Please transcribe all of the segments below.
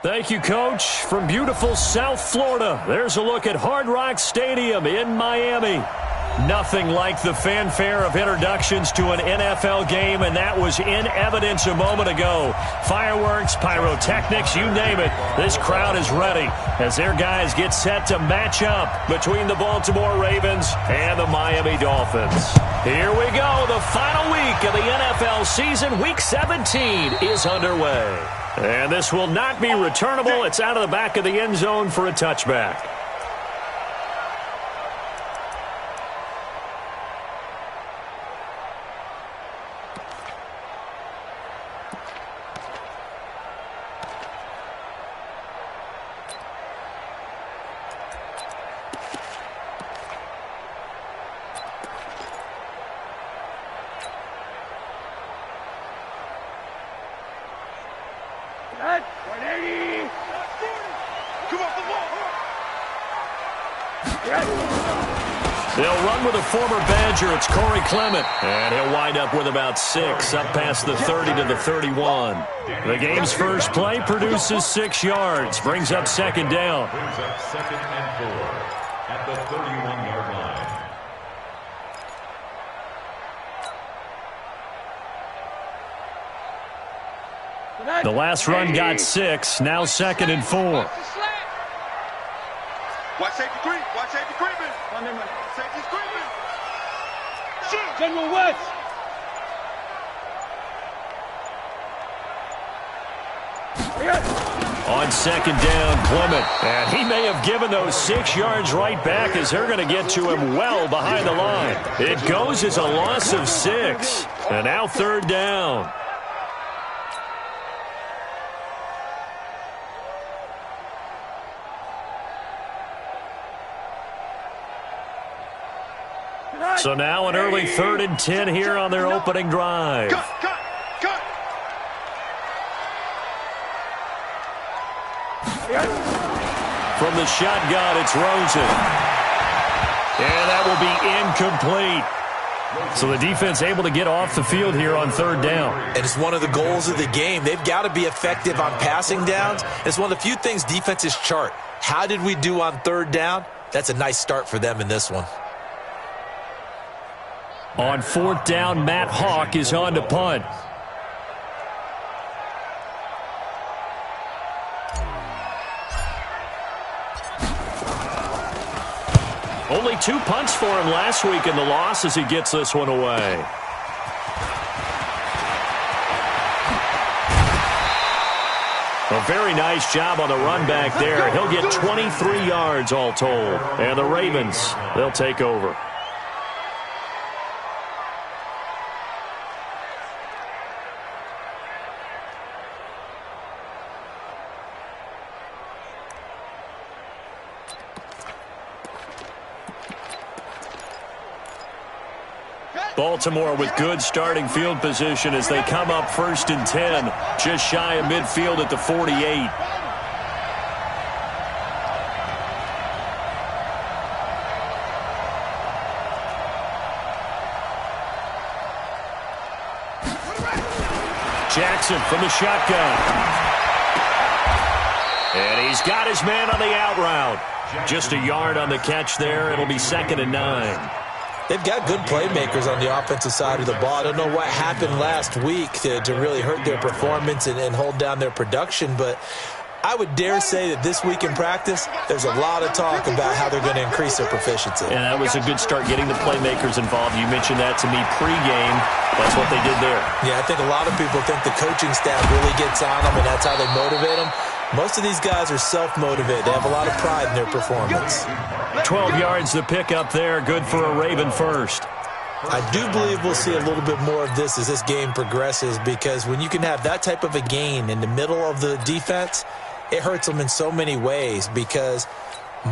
Thank you, Coach. From beautiful South Florida, there's a look at Hard Rock Stadium in Miami. Nothing like the fanfare of introductions to an NFL game, and that was in evidence a moment ago. Fireworks, pyrotechnics, you name it. This crowd is ready as their guys get set to match up between the Baltimore Ravens and the Miami Dolphins. Here we go. The final week of the NFL season, Week 17, is underway. And this will not be returnable. It's out of the back of the end zone for a touchback. They'll run with a former Badger. It's Corey Clement. And he'll wind up with about 6, up past the 30 to the 31. The game's first play produces 6 yards. Brings up second down. Brings up 2nd and 4 at the 31-yard line. The last run got 6. Now 2nd and 4. Watch safety creep. Watch safety creeping. Safety's creeping. Shoot. General West. On second down, Clement. And he may have given those 6 yards right back as they're going to get to him well behind the line. It goes as a loss of 6. And now third down. So now an early 3rd and 10 here on their opening drive. Cut. From the shotgun, it's Rosen. And that will be incomplete. So the defense able to get off the field here on third down. And it's one of the goals of the game. They've got to be effective on passing downs. It's one of the few things defenses chart. How did we do on third down? That's a nice start for them in this one. On fourth down, Matt Hawk is on to punt. Only 2 punts for him last week in the loss as he gets this one away. A very nice job on the run back there. He'll get 23 yards all told. And the Ravens, they'll take over. Baltimore with good starting field position as they come up 1st and 10, just shy of midfield at the 48. Jackson from the shotgun. And he's got his man on the out route. Just a yard on the catch there. It'll be 2nd and 9. They've got good playmakers on the offensive side of the ball. I don't know what happened last week to really hurt their performance and hold down their production, but I would dare say that this week in practice, there's a lot of talk about how they're going to increase their proficiency. And that was a good start getting the playmakers involved. You mentioned that to me pregame. That's what they did there. Yeah, I think a lot of people think the coaching staff really gets on them, and that's how they motivate them. Most of these guys are self-motivated. They have a lot of pride in their performance. 12 yards to pick up there. Good for a Raven first. I do believe we'll see a little bit more of this as this game progresses, because when you can have that type of a gain in the middle of the defense, it hurts them in so many ways, because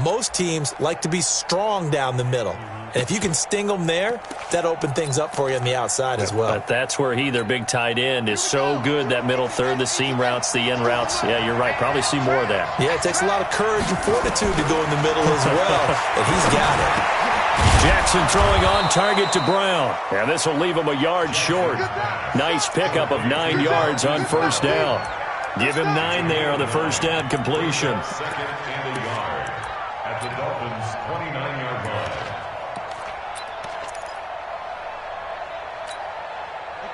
most teams like to be strong down the middle. And if you can sting them there, that opens things up for you on the outside as well. But that's where their big tight end, is so good, that middle third, the seam routes, the end routes. Yeah, you're right. Probably see more of that. Yeah, it takes a lot of courage and fortitude to go in the middle as well, and he's got it. Jackson throwing on target to Brown. And this will leave him a yard short. Nice pickup of 9 yards on first down. Give him 9 there on the first down completion. Second and a yard at the Dolphins' 29-yard line.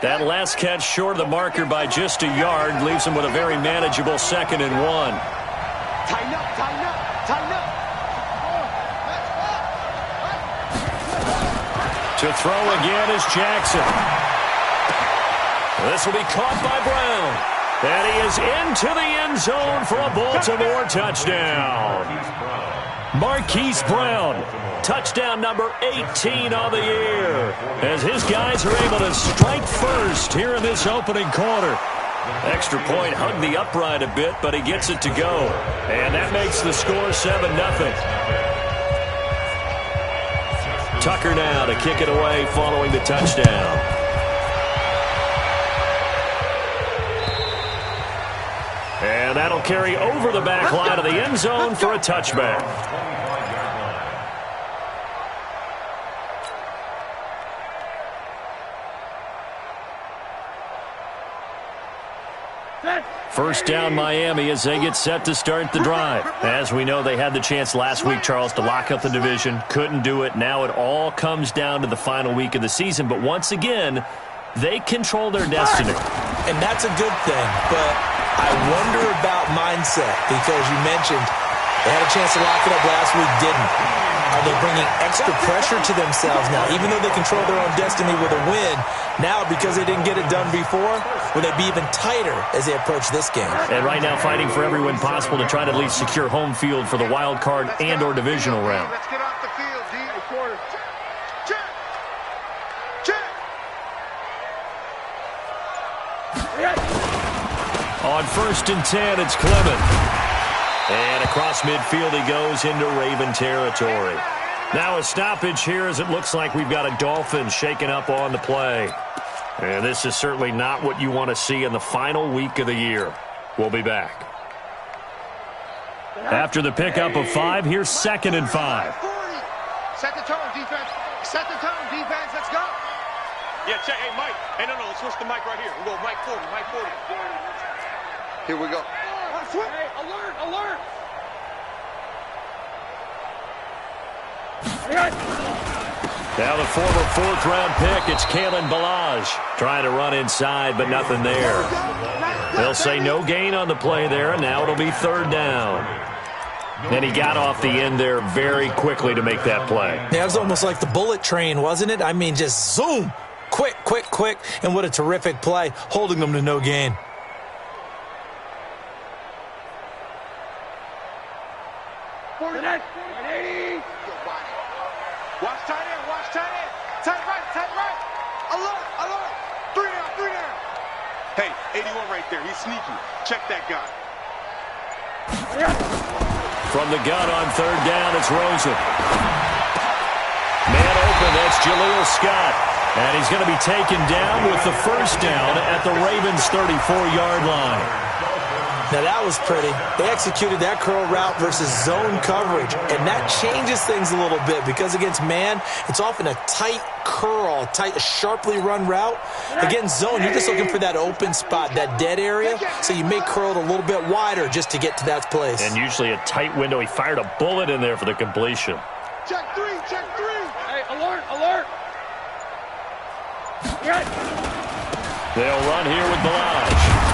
That last catch short of the marker by just a yard leaves him with a very manageable 2nd and 1. Tighten up, tighten up, tighten up. To throw again is Jackson. This will be caught by Brown. And he is into the end zone for a Baltimore touchdown. Marquise Brown, touchdown number 18 on the year, as his guys are able to strike first here in this opening quarter. Extra point hugged the upright a bit, but he gets it to go. And that makes the score 7-0. Tucker now to kick it away following the touchdown. And that'll carry over the back line of the end zone for a touchback. First down Miami as they get set to start the drive. As we know, they had the chance last week, Charles, to lock up the division. Couldn't do it. Now it all comes down to the final week of the season. But once again, they control their destiny. And that's a good thing. But I wonder about mindset, because you mentioned they had a chance to lock it up last week, didn't. Are they bringing extra pressure to themselves now? Even though they control their own destiny with a win, now because they didn't get it done before, will they be even tighter as they approach this game? And right now fighting for every win possible to try to at least secure home field for the wild card and or divisional round. Let's get off the field, D. Quarter. Check. Check. On 1st and 10, it's Clement. And across midfield he goes into Raven territory. Now a stoppage here as it looks like we've got a Dolphin shaken up on the play. And this is certainly not what you want to see in the final week of the year. We'll be back. After the pickup of 5, here's 2nd and 5. Set the tone, defense. Set the tone, defense. Let's go. Yeah, check. Hey, Mike. Hey, no, let's switch the mic right here. We'll go Mike 40, Mike 40. Here we go. Hey, alert, alert. Now the former 4th-round pick, it's Kalen Ballage. Trying to run inside, but nothing there. They'll say no gain on the play there, and now it'll be 3rd down. And he got off the end there very quickly to make that play. Yeah, it was almost like the bullet train, wasn't it? I mean, just zoom. Quick, quick, quick. And what a terrific play, holding them to no gain. Watch tight end, watch tight end. Tight right. Alert, alert. 3 down. Hey, 81 right there. He's sneaky. Check that guy. From the gun on 3rd down, it's Rosen. Man open, that's Jaleel Scott. And he's going to be taken down with the 1st down at the Ravens' 34-yard line. Now that was pretty. They executed that curl route versus zone coverage, and that changes things a little bit because against man, it's often a tight curl, sharply run route. Against zone, you're just looking for that open spot, that dead area, so you may curl it a little bit wider just to get to that place. And usually a tight window. He fired a bullet in there for the completion. Check 3. Hey, alert. They'll run here with Ballage.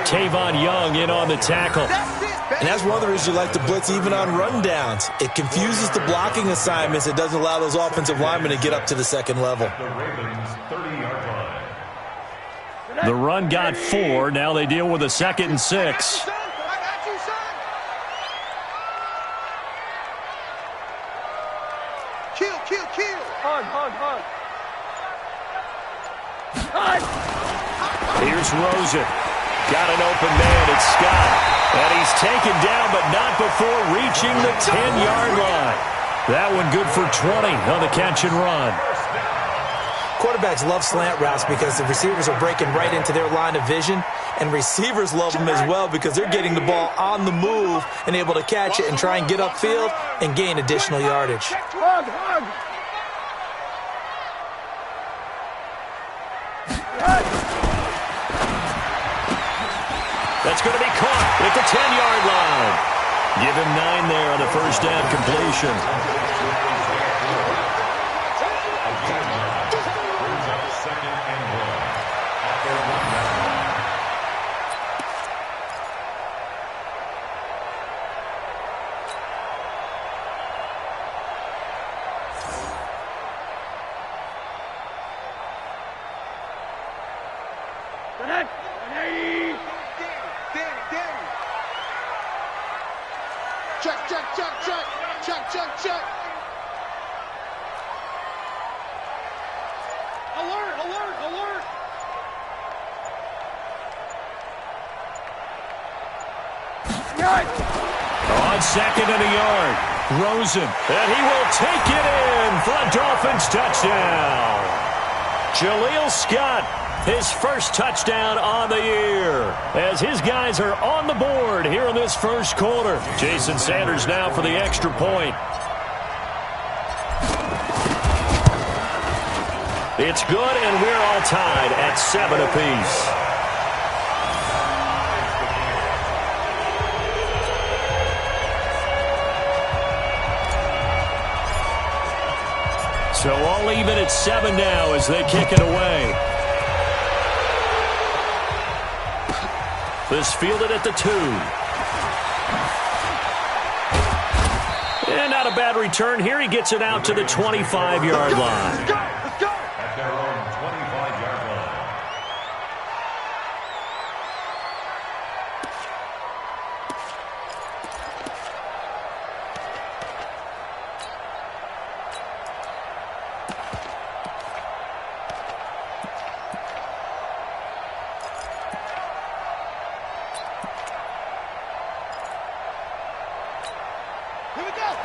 Tavon Young in on the tackle. And that's one of the reasons you like to blitz even on rundowns. It confuses the blocking assignments. It doesn't allow those offensive linemen to get up to the 2nd level. The Ravens' 30-yard line. The run got 4. Now they deal with a 2nd and 6. Kill. Hug. Here's Rosen. Got an open man, it's Scott. And he's taken down, but not before reaching the 10-yard line. That one good for 20 on the catch and run. Quarterbacks love slant routes because the receivers are breaking right into their line of vision, and receivers love them as well because they're getting the ball on the move and able to catch it and try and get upfield and gain additional yardage. at the 10-yard line. Give him 9 there on the first down completion. Check. Alert. On second and a yard, Rosen, and he will take it in for a Dolphins touchdown. Jaleel Scott, his first touchdown on the year, as his guys are on the board here in this first quarter. Jason Sanders now for the extra point. It's good, and we're all tied at 7 apiece. So all even at 7 now as they kick it away. This fielded at the 2. And not a bad return here. He gets it out to the 25-yard line. At their own 25-yard line.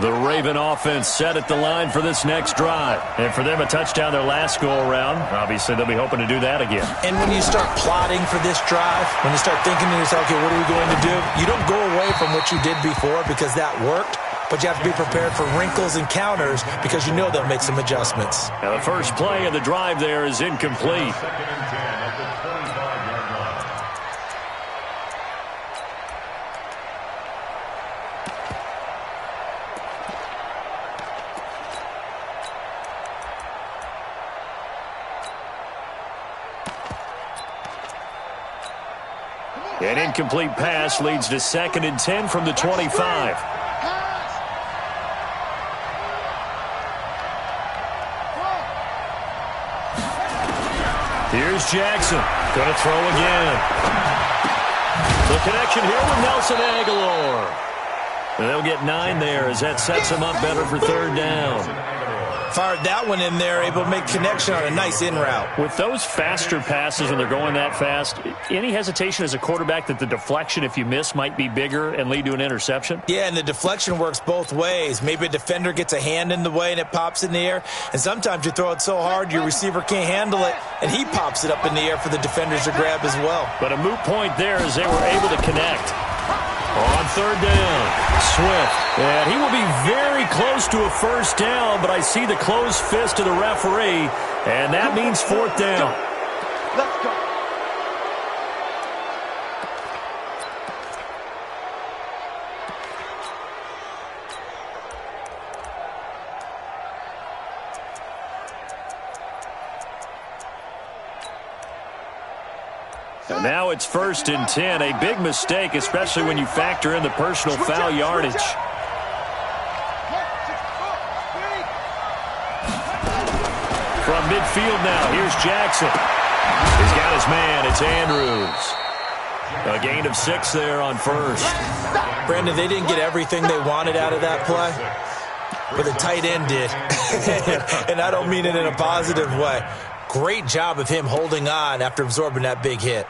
The Raven offense set at the line for this next drive. And for them, a touchdown their last go-around. Obviously, they'll be hoping to do that again. And when you start plotting for this drive, when you start thinking to yourself, okay, what are we going to do? You don't go away from what you did before because that worked, but you have to be prepared for wrinkles and counters because you know they'll make some adjustments. Now, the first play of the drive there is incomplete. Second and 10 at the 25-yard line. An incomplete pass leads to 2nd and 10 from the 25. Here's Jackson. Going to throw again. The connection here with Nelson Aguilar. And they'll get 9 there as that sets him up better for 3rd down. Fired that one in there, able to make connection on a nice in route. With those faster passes when they're going that fast, any hesitation as a quarterback that the deflection, if you miss, might be bigger and lead to an interception? Yeah, and the deflection works both ways. Maybe a defender gets a hand in the way and it pops in the air. And sometimes you throw it so hard your receiver can't handle it, and he pops it up in the air for the defenders to grab as well. But a moot point there as they were able to connect. On 3rd down, Swift. And he will be very close to a first down, but I see the closed fist of the referee, and that means 4th down. Let's go. And now it's 1st and 10. A big mistake, especially when you factor in the personal foul yardage. From midfield now, here's Jackson. He's got his man. It's Andrews. A gain of 6 there on 1st. Brandon, they didn't get everything they wanted out of that play, but the tight end did. And I don't mean it in a positive way. Great job of him holding on after absorbing that big hit.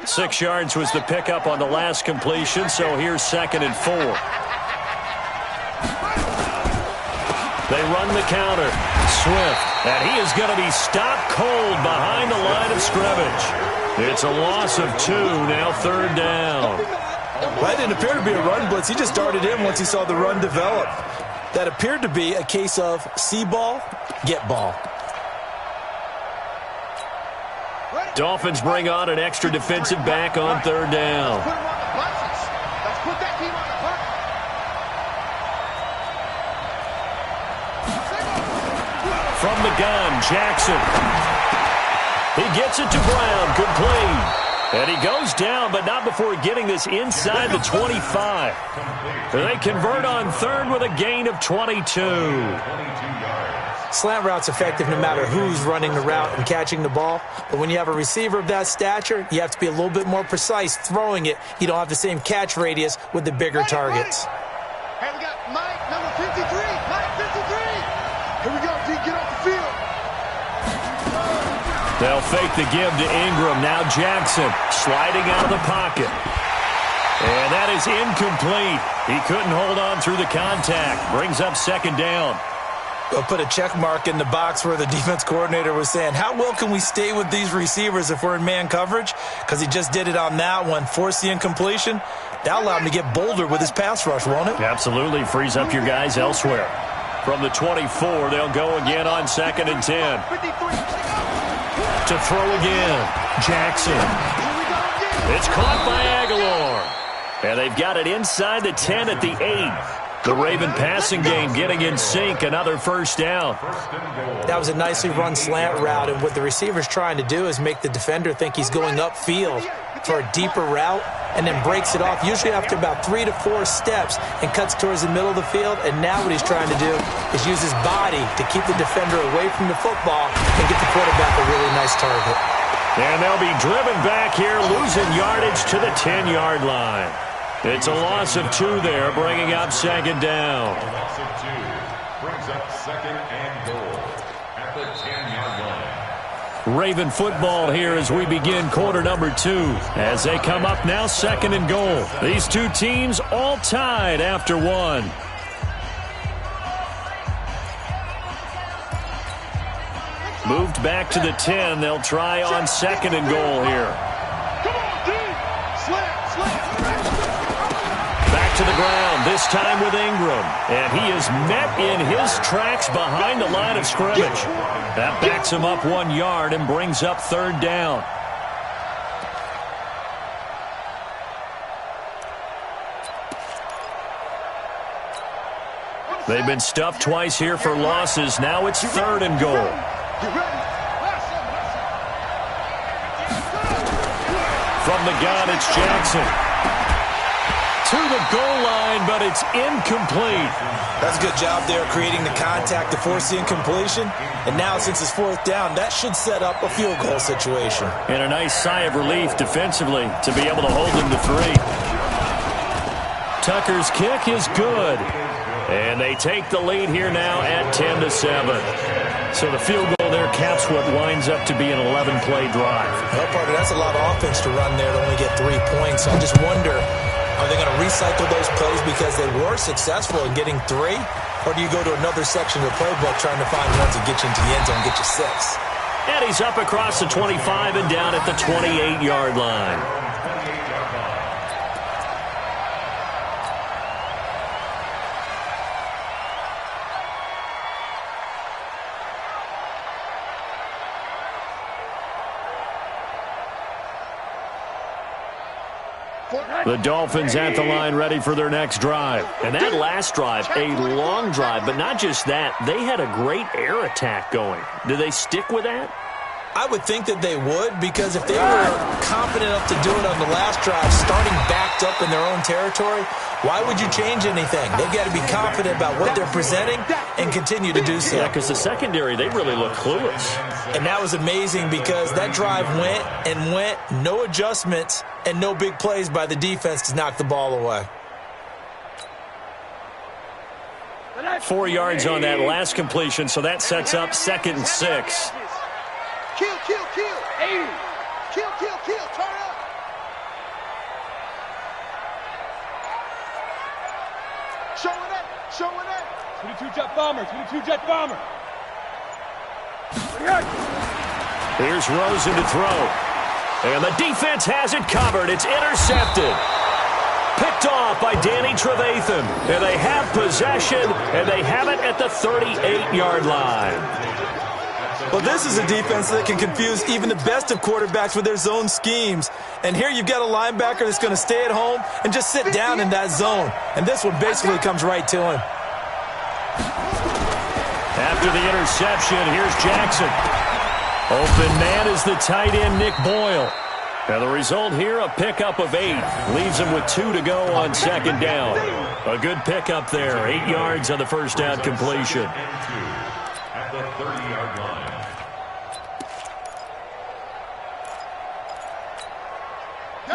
Six yards was the pickup on the last completion, so here's 2nd and 4. They run the counter. Swift, and he is going to be stopped cold behind the line of scrimmage. It's a loss of 2, now 3rd down. Well, that didn't appear to be a run blitz. He just darted in once he saw the run develop. That appeared to be a case of see ball, get ball. Dolphins bring on an extra defensive back on third down. Let's put him on the buses. Let's put that team on the bus. From the gun, Jackson. He gets it to Brown, complete. And he goes down, but not before getting this inside the 25. They convert on third with a gain of 22. Slant route's effective no matter who's running the route and catching the ball. But when you have a receiver of that stature, you have to be a little bit more precise throwing it. You don't have the same catch radius with the bigger targets. Hey, we got Mike, number 53. Mike, 53. Here we go, D. Get off the field. They'll fake the give to Ingram. Now Jackson sliding out of the pocket. And that is incomplete. He couldn't hold on through the contact. Brings up second down. They'll put a check mark in the box where the defense coordinator was saying, how well can we stay with these receivers if we're in man coverage? Because he just did it on that one, forced the incompletion. That'll allow him to get bolder with his pass rush, won't it? Absolutely. Frees up your guys elsewhere. From the 24, they'll go again on 2nd and 10. To throw again, Jackson. It's caught by Aguilar. And they've got it inside the 10 at the 8. The Raven passing game getting in sync, another first down. That was a nicely run slant route, and what the receiver's trying to do is make the defender think he's going upfield for a deeper route and then breaks it off, usually after about 3 to 4 steps, and cuts towards the middle of the field. And now what he's trying to do is use his body to keep the defender away from the football and get the quarterback a really nice target. And they'll be driven back here, losing yardage to the 10-yard line. It's a loss of 2 there, bringing up second down. A loss of 2 brings up second and goal at the 10-yard line. Raven football here as we begin quarter number 2. As they come up now, second and goal. These two teams all tied after 1. Moved back to the 10. They'll try on second and goal here. Come on, D. Back to the ground, this time with Ingram. And he is met in his tracks behind the line of scrimmage. That backs him up 1 yard and brings up third down. They've been stuffed twice here for losses. Now it's third and goal. From the gun, it's Jackson. To the goal line, but it's incomplete. That's a good job there, creating the contact to force the incompletion. And now, since it's fourth down, that should set up a field goal situation. And a nice sigh of relief defensively to be able to hold them to 3. Tucker's kick is good. And they take the lead here now at 10-7. So the field goal there caps what winds up to be an 11-play drive. Well, Parker, that's a lot of offense to run there to only get 3 points. I just wonder, are they going to recycle those plays because they were successful in getting 3? Or do you go to another section of the playbook trying to find ones that get you into the end zone and get you 6? And he's up across the 25 and down at the 28-yard line. The Dolphins at the line ready for their next drive. And that last drive, a long drive, but not just that. They had a great air attack going. Do they stick with that? I would think that they would, because if they were confident enough to do it on the last drive, starting backed up in their own territory, why would you change anything? They've got to be confident about what they're presenting and continue to do so. Yeah, because the secondary, they really look clueless. And that was amazing because that drive went and went, no adjustments and no big plays by the defense to knock the ball away. 4 yards on that last completion, so that sets up 2nd and 6. Kill. 80. Kill. Turn up. Showing it. 22-jet bomber. Here's Rosen to throw. And the defense has it covered. It's intercepted. Picked Picked off by Danny Trevathan. And they have possession, and they have it at the 38-yard line. Well, this is a defense that can confuse even the best of quarterbacks with their zone schemes. And here you've got a linebacker that's going to stay at home and just sit down in that zone. And this one basically comes right to him. After the interception, here's Jackson. Open man is the tight end, Nick Boyle. And the result here, a pickup of 8. Leaves him with 2 to go on second down. A good pickup there. 8 yards on the first down completion. At the 30-yard line.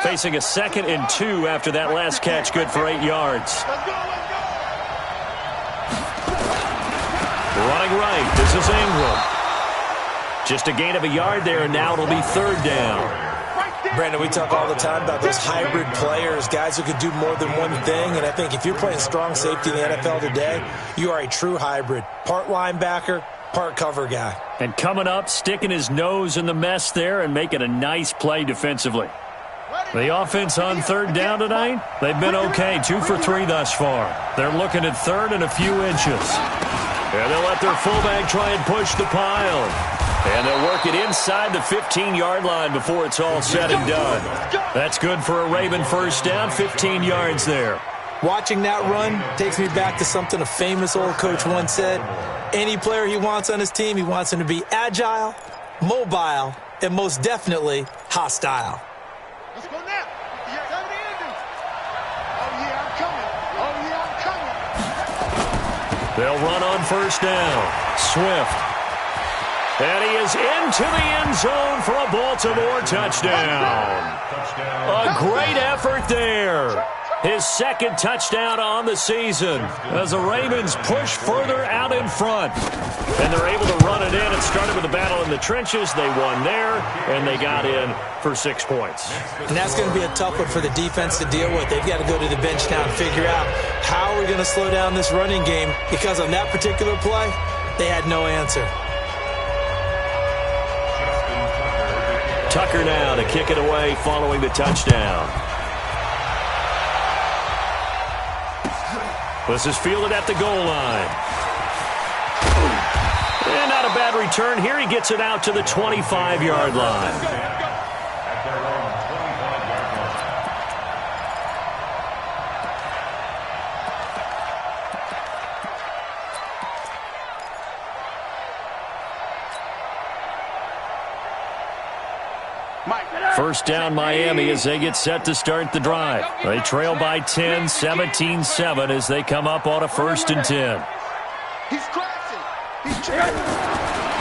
Facing a 2nd and 2 after that last catch, good for 8 yards. Running right, this is Ingram. Just a gain of a yard there, and now it'll be 3rd down. Brandon, we talk all the time about those hybrid players, guys who could do more than one thing. And I think if you're playing strong safety in the NFL today, you are a true hybrid. Part linebacker, part cover guy. And coming up, sticking his nose in the mess there and making a nice play defensively. The offense on 3rd down tonight, they've been okay. 2 for 3 thus far. They're looking at 3rd and a few inches. And they'll let their fullback try and push the pile. And they'll work it inside the 15-yard line before it's all said and done. That's good for a Raven first down, 15 yards there. Watching that run takes me back to something a famous old coach once said. Any player he wants on his team, he wants him to be agile, mobile, and most definitely hostile. Let's go now. Tell me the ending. Oh, yeah, I'm coming. Oh, yeah, I'm coming. They'll run on first down. Swift. And he is into the end zone for a Baltimore touchdown. A great effort there. His 2nd touchdown on the season as the Ravens push further out in front. And they're able to run it in. It started with a battle in the trenches. They won there, and they got in for 6 points. And that's going to be a tough one for the defense to deal with. They've got to go to the bench now and figure out how we're going to slow down this running game, because on that particular play, they had no answer. Tucker now to kick it away following the touchdown. This is fielded at the goal line. And not a bad return here. He gets it out to the 25-yard line. At their own 25-yard line. First down Miami as they get set to start the drive. They trail by 10, 17-7 as they come up on a 1st and 10. He's crashing.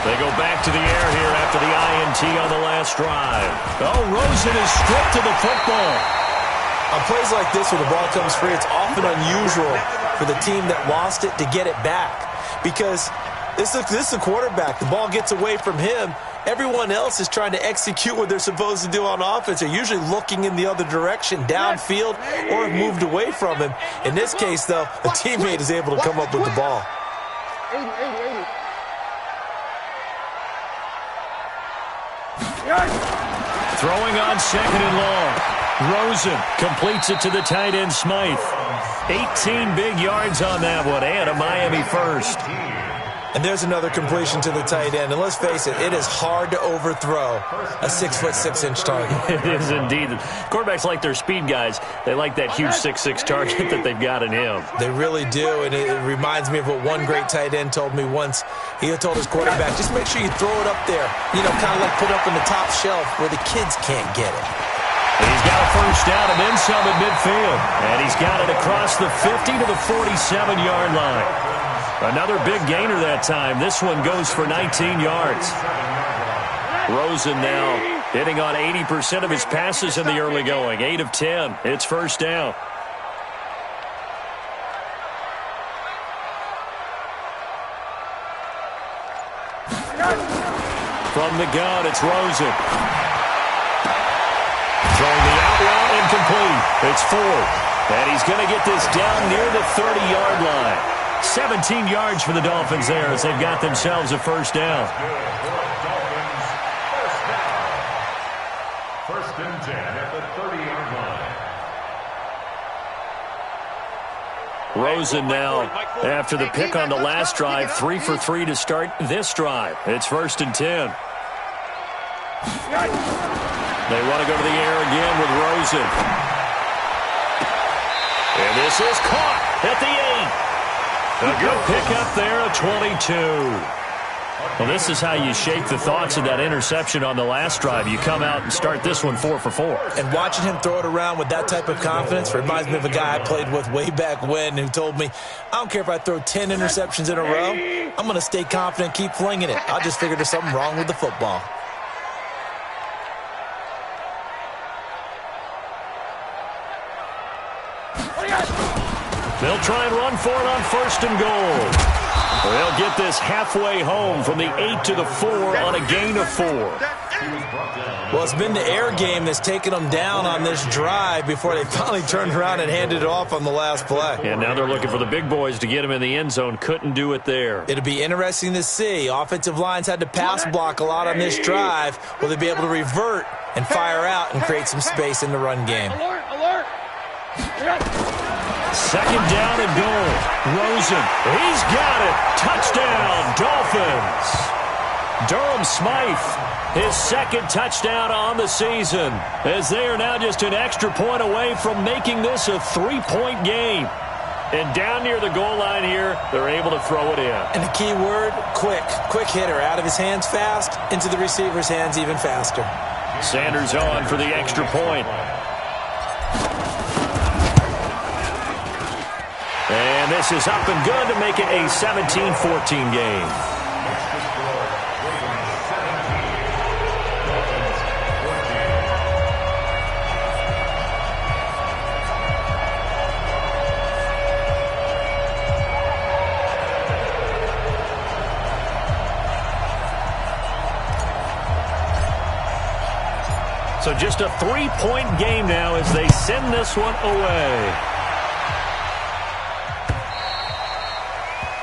They go back to the air here after the INT on the last drive. Oh, Rosen is stripped to the football. On plays like this where the ball comes free, it's often unusual for the team that lost it to get it back, because this is the quarterback. The ball gets away from him. Everyone else is trying to execute what they're supposed to do on offense. They're usually looking in the other direction, downfield, or have moved away from him. In this case, though, a teammate is able to come up with the ball. 80. Throwing on 2nd and long. Rosen completes it to the tight end, Smythe. 18 big yards on that one, and a Miami first. And there's another completion to the tight end. And let's face it, it is hard to overthrow a 6'6" target. It is indeed. Quarterbacks like their speed guys. They like that huge 6'6" target that they've got in him. They really do, and it reminds me of what one great tight end told me once. He told his quarterback, just make sure you throw it up there, kind of like put it up on the top shelf where the kids can't get it. And he's got a first down and then some at midfield. And he's got it across the 50 to the 47-yard line. Another big gainer that time. This one goes for 19 yards. Rosen now hitting on 80% of his passes in the early going. 8 of 10. It's first down. From the gun, it's Rosen. Throwing the out route incomplete. It's Ford. And he's going to get this down near the 30-yard line. 17 yards for the Dolphins there as they've got themselves a first down. First and 10 at the 30-yard line. Rosen now, after the pick on the last drive, 3 for 3 to start this drive. It's 1st and 10. They want to go to the air again with Rosen. And this is caught at the 8. A good pickup there at 22. Well, this is how you shake the thoughts of that interception on the last drive. You come out and start this one 4 for 4. And watching him throw it around with that type of confidence reminds me of a guy I played with way back when who told me, I don't care if I throw 10 interceptions in a row, I'm going to stay confident, keep flinging it. I just figured there's something wrong with the football. They'll try and run for it on 1st and goal. They'll get this halfway home from the 8 to the 4 on a gain of 4. Well, it's been the air game that's taken them down on this drive before they finally turned around and handed it off on the last play. And now they're looking for the big boys to get him in the end zone. Couldn't do it there. It'll be interesting to see. Offensive lines had to pass block a lot on this drive. Will they be able to revert and fire out and create some space in the run game? Alert! 2nd down and goal. Rosen, he's got it. Touchdown, Dolphins. Durham Smythe, his 2nd touchdown on the season, as they are now just an extra point away from making this a 3-point game. And down near the goal line here, they're able to throw it in. And the key word, quick. Quick hitter. Out of his hands fast, into the receiver's hands even faster. Sanders on for the extra point. And this is up and good to make it a 17-14 game. So just a 3-point game now as they send this one away.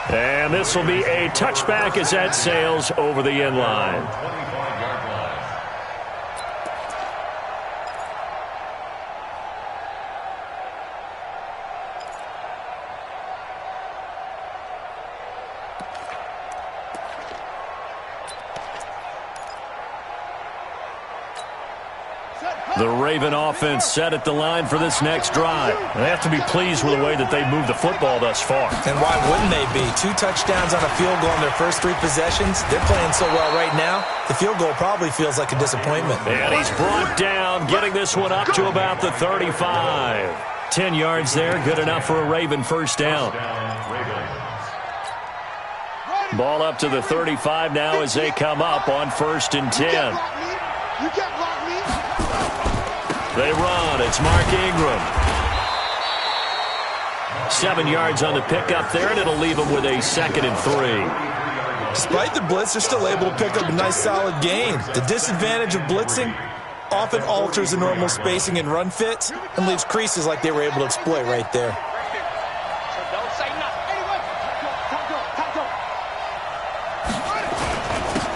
And this will be a touchback as that sails over the end line. The Raven offense set at the line for this next drive. They have to be pleased with the way that they've moved the football thus far. And why wouldn't they be? 2 touchdowns on a field goal in their first 3 possessions. They're playing so well right now, the field goal probably feels like a disappointment. And he's brought down, getting this one up to about the 35. 10 yards there, good enough for a Raven first down. Ball up to the 35 now as they come up on 1st and 10. You can't block me. They run. It's Mark Ingram. 7 yards on the pickup there, and it'll leave them with a 2nd and 3. Despite the blitz, they're still able to pick up a nice, solid gain. The disadvantage of blitzing often alters the normal spacing and run fits and leaves creases like they were able to exploit right there.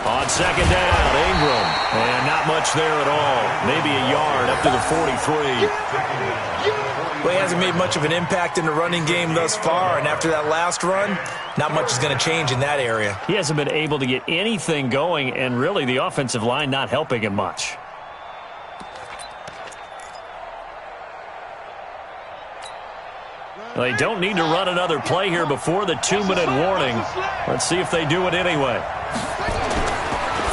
On 2nd down, Ingram. And not much there at all. Maybe a yard up to the 43. Well, he hasn't made much of an impact in the running game thus far, and after that last run, not much is going to change in that area. He hasn't been able to get anything going, and really the offensive line not helping him much. They don't need to run another play here before the 2-minute warning. Let's see if they do it anyway.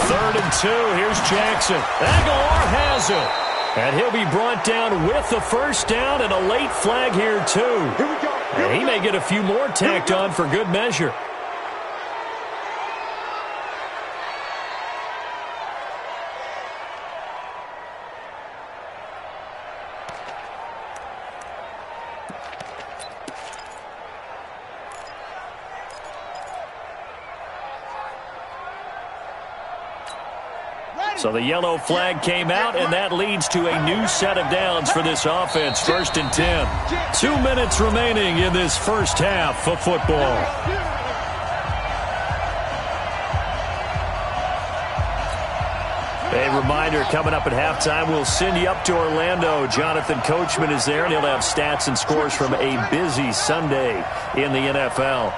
3rd and 2. Here's Jackson. Aguilar has it. And he'll be brought down with the first down and a late flag here, too. And he may get a few more tacked on for good measure. So the yellow flag came out, and that leads to a new set of downs for this offense. 1st and 10. 2 minutes remaining in this first half of football. A reminder, coming up at halftime, we'll send you up to Orlando. Jonathan Coachman is there, and he'll have stats and scores from a busy Sunday in the NFL.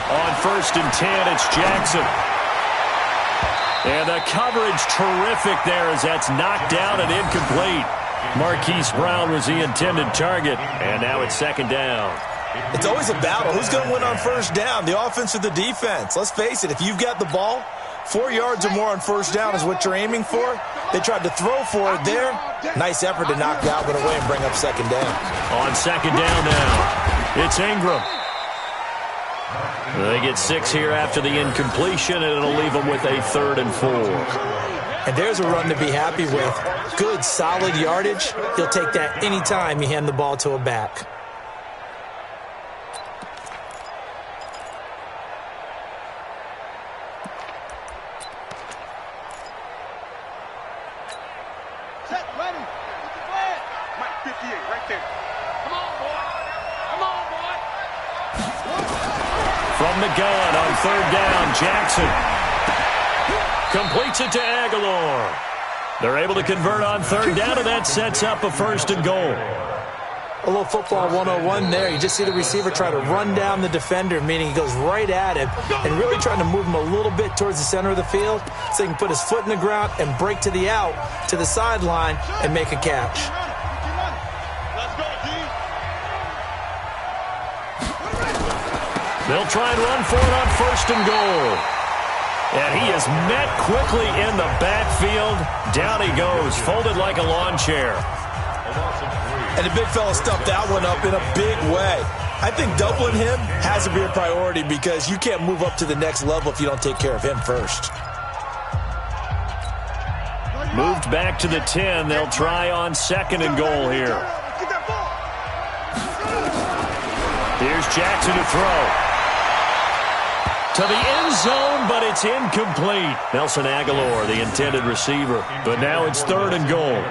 On 1st and 10, it's Jackson. And the coverage terrific there as that's knocked down and incomplete. Marquise Brown was the intended target, and now it's 2nd down. It's always a battle. Who's going to win on 1st down, the offense or the defense? Let's face it, if you've got the ball, 4 yards or more on 1st down is what you're aiming for. They tried to throw for it there. Nice effort to knock Dalvin away and bring up 2nd down. On 2nd down now, it's Ingram. They get 6 here after the incompletion, and it'll leave them with a 3rd and 4. And there's a run to be happy with. Good, solid yardage. He'll take that anytime you hand the ball to a back. Set, ready. Get the flag. Mike, 58, right there. Come on, boy. Come on, boy. From the gun on 3rd down, Jackson completes it to Aguilar. They're able to convert on 3rd down, and that sets up a 1st and goal. A little football 101 there. You just see the receiver try to run down the defender, meaning he goes right at him and really trying to move him a little bit towards the center of the field so he can put his foot in the ground and break to the out, to the sideline, and make a catch. Let's go, D. They'll try and run for it on 1st and goal. And he is met quickly in the backfield. Down he goes, folded like a lawn chair. And the big fella stuffed that one up in a big way. I think doubling him has to be a priority because you can't move up to the next level if you don't take care of him first. Moved back to the 10. They'll try on 2nd and goal here. Here's Jackson to throw. To the end zone, but it's incomplete. Nelson Aguilar, the intended receiver. But now it's 3rd and goal.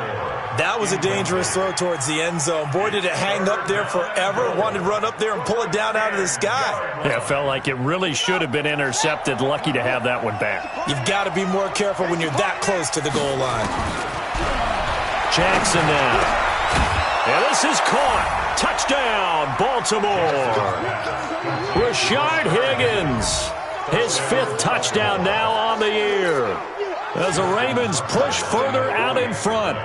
That was a dangerous throw towards the end zone. Boy, did it hang up there forever. Wanted to run up there and pull it down out of the sky. Yeah, it felt like it really should have been intercepted. Lucky to have that one back. You've got to be more careful when you're that close to the goal line. Jackson now. And this is caught. Touchdown, Baltimore. Rashard Higgins. His 5th touchdown now on the year. As the Ravens push further out in front.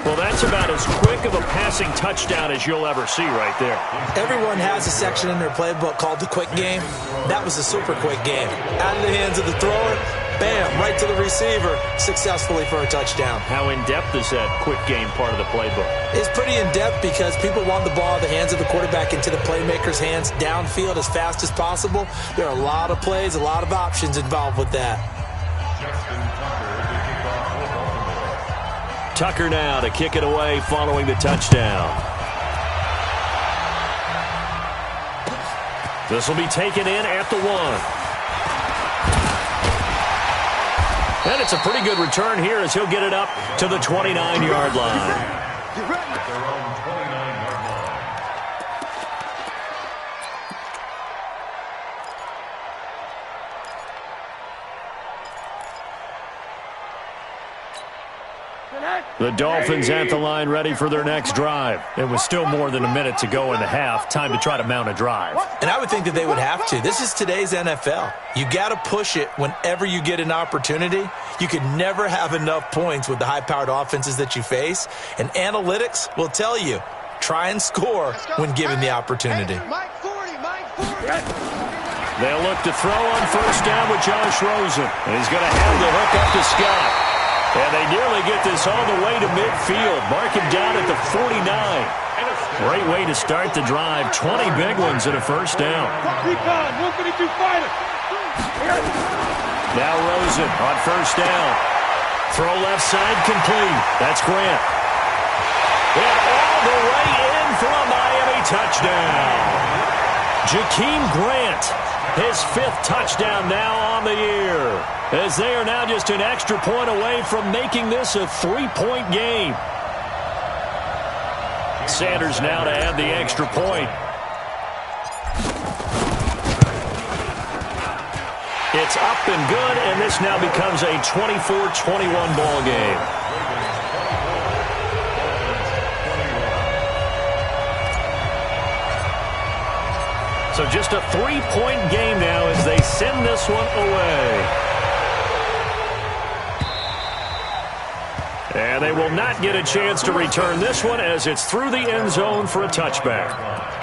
Well, that's about as quick of a passing touchdown as you'll ever see right there. Everyone has a section in their playbook called the quick game. That was a super quick game. Out of the hands of the thrower, bam, right to the receiver, successfully for a touchdown. How in-depth is that quick game part of the playbook? It's pretty in-depth because people want the ball in the hands of the quarterback into the playmaker's hands downfield as fast as possible. There are a lot of plays, a lot of options involved with that. Tucker now to kick it away following the touchdown. This will be taken in at the 1. And it's a pretty good return here as he'll get it up to the 29-yard line. The Dolphins at the line ready for their next drive. It was still more than a minute to go in the half. Time to try to mount a drive. And I would think that they would have to. This is today's NFL. You got to push it whenever you get an opportunity. You can never have enough points with the high-powered offenses that you face. And analytics will tell you, try and score when given the opportunity. They'll look to throw on 1st down with Josh Rosen. And he's going to have the hook up to Scott. And they nearly get this all the way to midfield. Mark him down at the 49. Great way to start the drive. 20 big ones at a 1st down. Recon, 152 fighter. Now Rosen on 1st down. Throw left side complete. That's Grant. And all the way in for a Miami touchdown. Jakeem Grant, his 5th touchdown now on the year. As they are now just an extra point away from making this a 3-point game. Sanders now to add the extra point. It's up and good, and this now becomes a 24-21 ball game. So just a 3-point game now as they send this one away. And they will not get a chance to return this one as it's through the end zone for a touchback.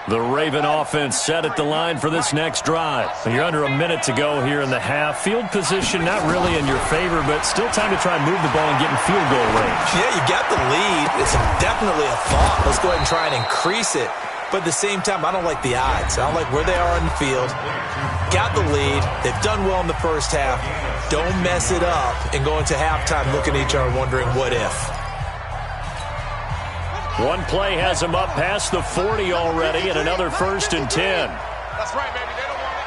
The Raven offense set at the line for this next drive. You're under a minute to go here in the half. Field position not really in your favor, but still time to try and move the ball and get in field goal range. Yeah, you got the lead. It's definitely a thought. Let's go ahead and try and increase it. But at the same time, I don't like the odds. I don't like where they are on the field. Got the lead. They've done well in the first half. Don't mess it up and go into halftime looking at each other wondering what if. One play has him up past the 40 already, and another 1st and 10. That's right, baby. They don't want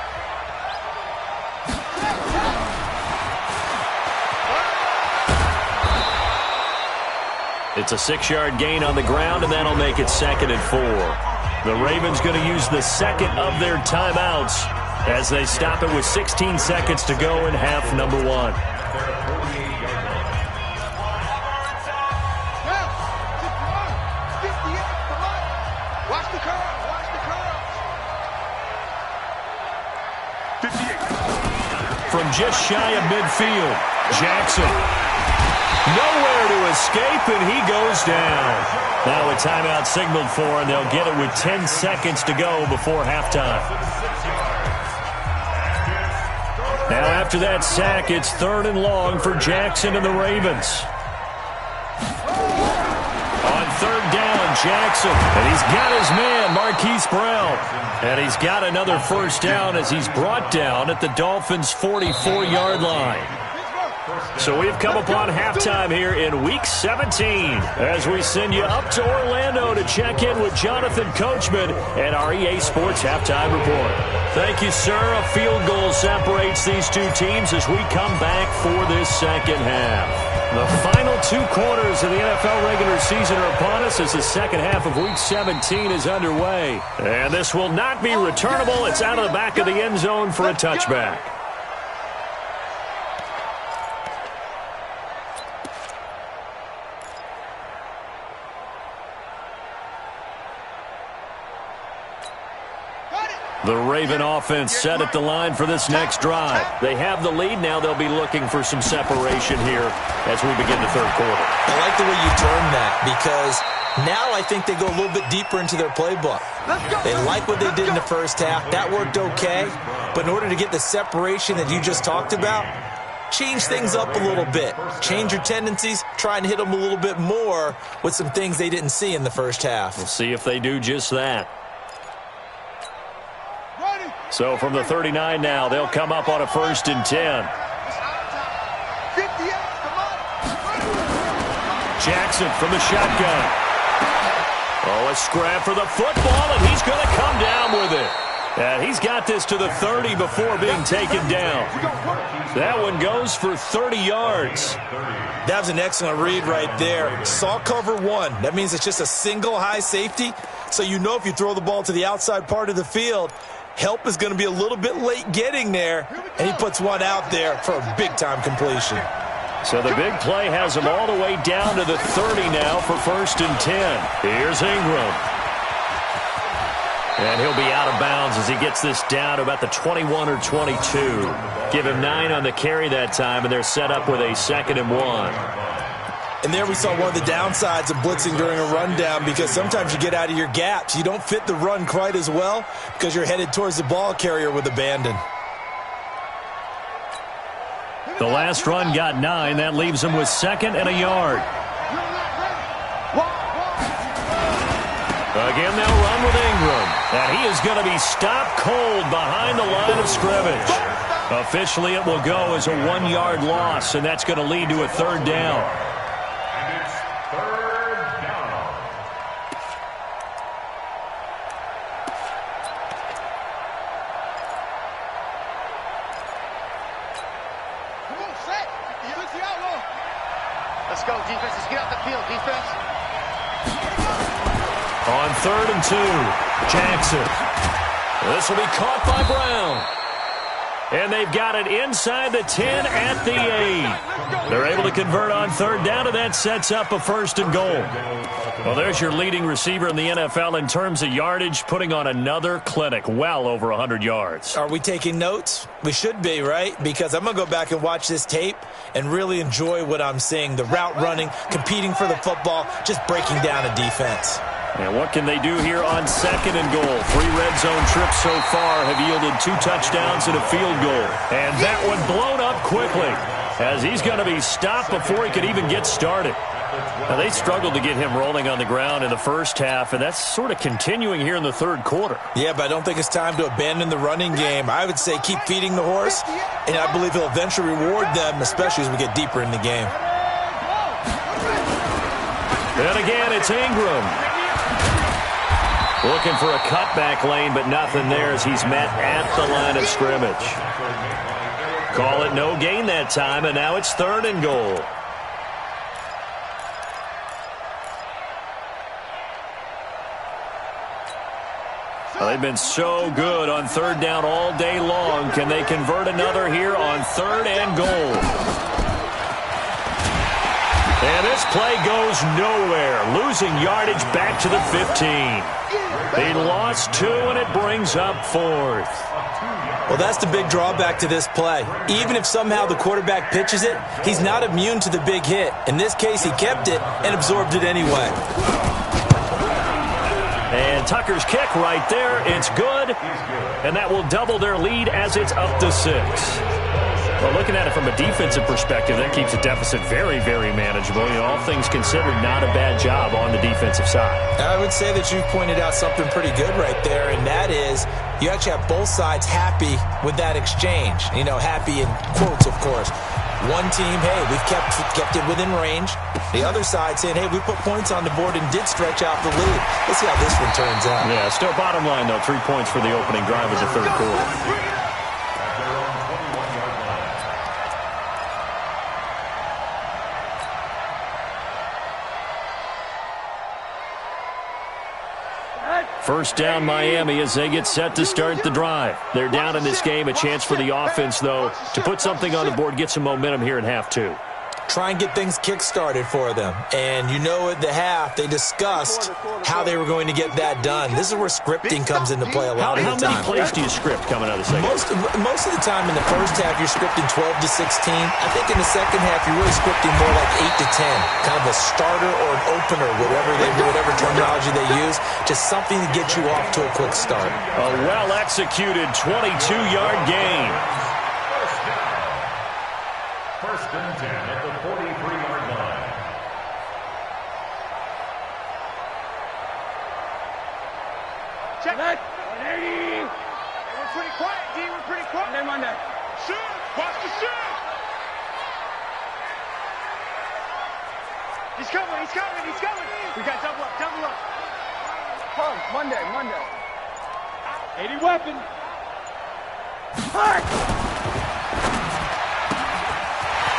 it. It's a 6-yard gain on the ground, and that'll make it 2nd and 4. The Ravens going to use the second of their timeouts as they stop it with 16 seconds to go in half number 1. From just shy of midfield, Jackson. Nowhere to escape, and he goes down. Now a timeout signaled for, and they'll get it with 10 seconds to go before halftime. Now after that sack, it's 3rd and long for Jackson and the Ravens. On 3rd down, Jackson, and he's got his man, Marquise Brown. And he's got another 1st down as he's brought down at the Dolphins' 44-yard line. So we've come upon halftime here in Week 17 as we send you up to Orlando to check in with Jonathan Coachman and our EA Sports Halftime Report. Thank you, sir. A field goal separates these two teams as we come back for this second half. The final 2 quarters of the NFL regular season are upon us as the second half of Week 17 is underway. And this will not be returnable. It's out of the back of the end zone for a touchback. The Raven offense set at the line for this next drive. They have the lead. Now they'll be looking for some separation here as we begin the 3rd quarter. I like the way you term that because now I think they go a little bit deeper into their playbook. They like what they did in the first half. That worked okay. But in order to get the separation that you just talked about, change things up a little bit. Change your tendencies. Try and hit them a little bit more with some things they didn't see in the first half. We'll see if they do just that. So from the 39 now, they'll come up on a 1st and 10. Jackson from the shotgun. Oh, a scrap for the football, and he's going to come down with it. And he's got this to the 30 before being taken down. That one goes for 30 yards. That was an excellent read right there. Saw cover 1. That means it's just a single high safety. So you know if you throw the ball to the outside part of the field, help is going to be a little bit late getting there, and he puts one out there for a big-time completion. So the big play has him all the way down to the 30 now for 1st and 10. Here's Ingram. And he'll be out of bounds as he gets this down to about the 21 or 22. Give him 9 on the carry that time, and they're set up with a 2nd and 1. And there we saw one of the downsides of blitzing during a rundown because sometimes you get out of your gaps. You don't fit the run quite as well because you're headed towards the ball carrier with abandon. The last run got 9. That leaves him with 2nd and a yard. Again, they'll run with Ingram. And he is going to be stopped cold behind the line of scrimmage. Officially, it will go as a 1-yard loss, and that's going to lead to a 3rd down. defense. On 3rd and 2, Jackson. This will be caught by Brown. And they've got it inside the 10 at the 8. They're able to convert on 3rd down, and that sets up a 1st and goal. Well, there's your leading receiver in the NFL in terms of yardage, putting on another clinic, well over 100 yards. Are we taking notes? We should be, right? Because I'm going to go back and watch this tape and really enjoy what I'm seeing. The route running, competing for the football, just breaking down a defense. And what can they do here on 2nd and goal? 3 red zone trips so far have yielded 2 touchdowns and a field goal. And that one blown up quickly as he's going to be stopped before he could even get started. Now, they struggled to get him rolling on the ground in the first half, and that's sort of continuing here in the 3rd quarter. Yeah, but I don't think it's time to abandon the running game. I would say keep feeding the horse, and I believe he'll eventually reward them, especially as we get deeper in the game. And again, it's Ingram. Looking for a cutback lane, but nothing there as he's met at the line of scrimmage. Call it no gain that time, and now it's 3rd and goal. Well, they've been so good on 3rd down all day long. Can they convert another here on 3rd and goal? And this play goes nowhere, losing yardage back to the 15. They lost 2, and it brings up 4th. Well, that's the big drawback to this play. Even if somehow the quarterback pitches it, he's not immune to the big hit. In this case, he kept it and absorbed it anyway. And Tucker's kick right there. It's good, and that will double their lead as it's up to 6. Well, looking at it from a defensive perspective, that keeps the deficit very, very manageable. You know, all things considered, not a bad job on the defensive side. I would say that you've pointed out something pretty good right there, and that is you actually have both sides happy with that exchange. You know, happy in quotes, of course. One team, hey, we've kept it within range. The other side saying, hey, we put points on the board and did stretch out the lead. Let's see how this one turns out. Yeah, still bottom line, though, 3 points for the opening drive of the 3rd quarter. First down, Miami, as they get set to start the drive. They're down in this game. A chance for the offense, though, to put something on the board, get some momentum here in half 2. Try and get things kick-started for them. And you know at the half, they discussed how they were going to get that done. This is where scripting comes into play a lot of the time. How many plays do you script coming out of the second? Most of the time in the first half, you're scripting 12 to 16. I think in the second half, you're really scripting more like 8 to 10. Kind of a starter or an opener, whatever terminology they use. Just something to get you off to a quick start. A well-executed 22-yard gain. First and 10 at the 43-yard line. Check. 180. We're pretty quiet, D. We're pretty quiet. Monday. Shoot. Watch the shoot. He's coming. He's coming. He's coming. We got double up. Double up. Come. Monday. 80 weapon. Hard.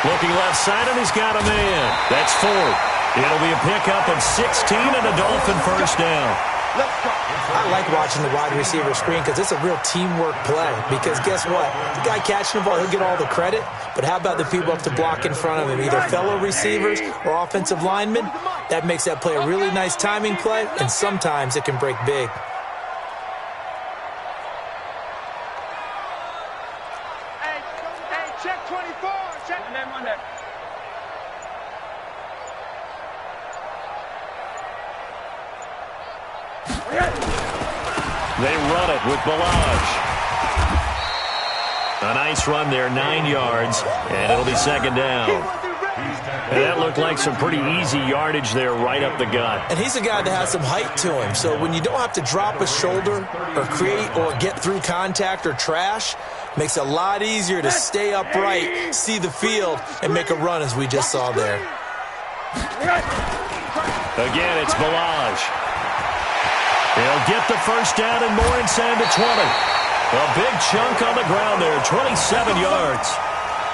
Looking left side, and he's got a man. That's 4. It'll be a pickup of 16 and a Dolphin first down. Let's go. I like watching the wide receiver screen because it's a real teamwork play. Because guess what? The guy catching the ball, he'll get all the credit. But how about the people up to block in front of him? Either fellow receivers or offensive linemen. That makes that play a really nice timing play, and sometimes it can break big. Hey, check 24. Check. Monday. They run it with Balaj. A nice run there, 9 yards, and it'll be second down. And that looked like some pretty easy yardage there right up the gut. And he's a guy that has some height to him. So when you don't have to drop a shoulder or create or get through contact or trash, makes it a lot easier to stay upright, see the field, and make a run as we just saw there. Again, it's Balaj. He'll get the first down and more inside the 20. A big chunk on the ground there, 27 yards.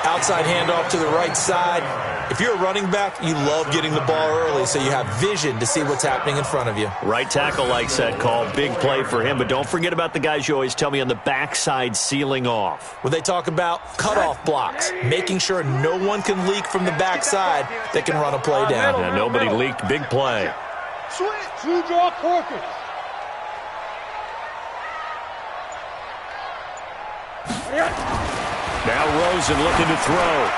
Outside handoff to the right side. If you're a running back, you love getting the ball early so you have vision to see what's happening in front of you. Right tackle likes that call. Big play for him, but don't forget about the guys you always tell me on the backside sealing off. When they talk about cutoff blocks, making sure no one can leak from the backside that can run a play down. Yeah, nobody leaked. Big play. Switch. Two draw quarters. Now Rosen looking to throw.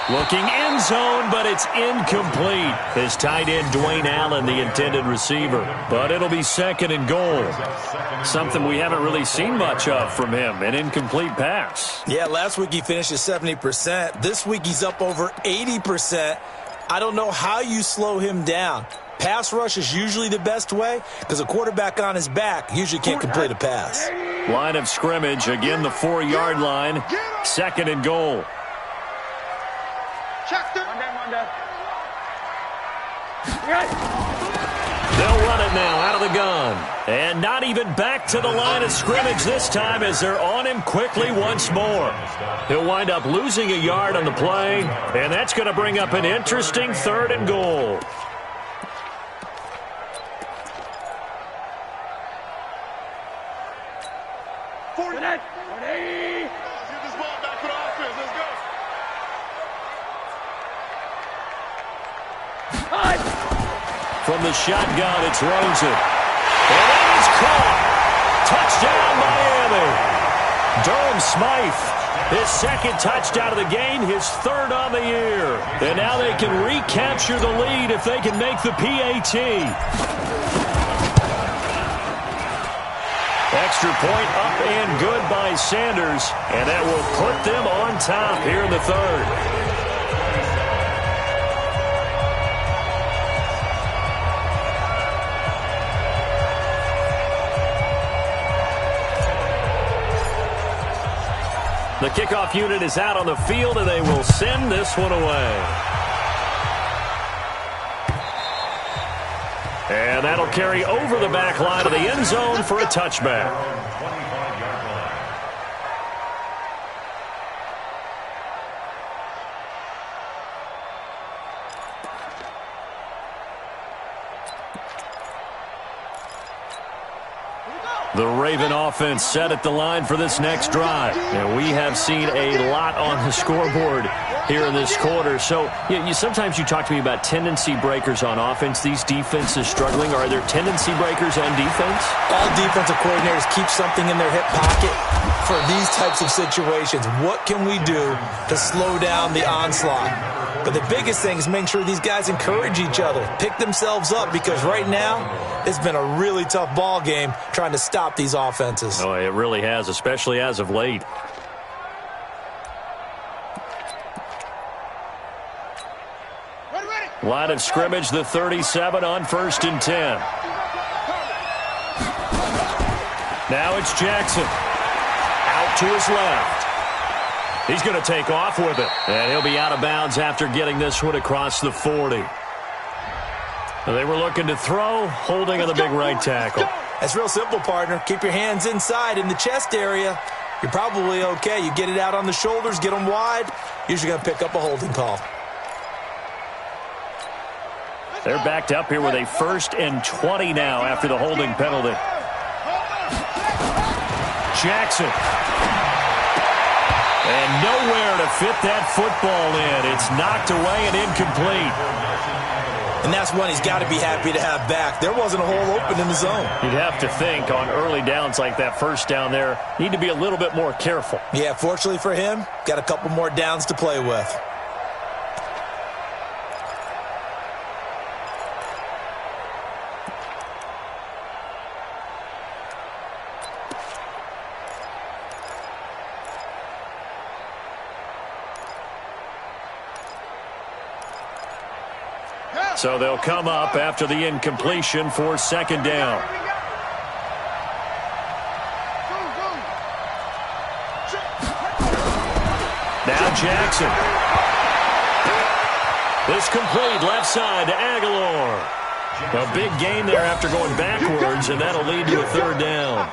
Looking end zone, but it's incomplete. His tight end, Dwayne Allen, the intended receiver. But it'll be 2nd and goal. Something we haven't really seen much of from him, an incomplete pass. Yeah, last week he finished at 70%. This week he's up over 80%. I don't know how you slow him down. Pass rush is usually the best way because a quarterback on his back usually can't complete a pass. Line of scrimmage, again the 4-yard line. 2nd and goal. Monday. They'll run it now out of the gun. And not even back to the line of scrimmage this time as they're on him quickly once more. He'll wind up losing a yard on the play, and that's going to bring up an interesting 3rd and goal. From the shotgun, it's Rosen. And it is caught. Touchdown, Miami. Durham Smythe, his 2nd touchdown of the game, his 3rd on the year. And now they can recapture the lead if they can make the PAT. Extra point up and good by Sanders. And that will put them on top here in the 3rd. The kickoff unit is out on the field, and they will send this one away. And that'll carry over the back line of the end zone for a touchback. The Raven offense set at the line for this next drive. And we have seen a lot on the scoreboard here in this quarter. So sometimes you talk to me about tendency breakers on offense. These defenses struggling. Are there tendency breakers on defense? All defensive coordinators keep something in their hip pocket for these types of situations. What can we do to slow down the onslaught? But the biggest thing is making sure these guys encourage each other, pick themselves up, because right now it's been a really tough ball game trying to stop these offenses. Oh, it really has, especially as of late. Line of scrimmage, the 37 on 1st and 10. Now it's Jackson. Out to his left. He's going to take off with it. And he'll be out of bounds after getting this one across the 40. They were looking to throw, holding on the big right tackle. That's real simple, partner. Keep your hands inside in the chest area. You're probably okay. You get it out on the shoulders, get them wide. Usually going to pick up a holding call. They're backed up here with a 1st and 20 now after the holding penalty. Jackson. And nowhere to fit that football in. It's knocked away and incomplete. And that's one he's got to be happy to have back. There wasn't a hole open in the zone. You'd have to think on early downs like that, 1st down there, need to be a little bit more careful. Yeah, fortunately for him, got a couple more downs to play with. So they'll come up after the incompletion for 2nd down. Now Jackson. This complete left side to Aguilar. A big gain there after going backwards, and that'll lead to a 3rd down.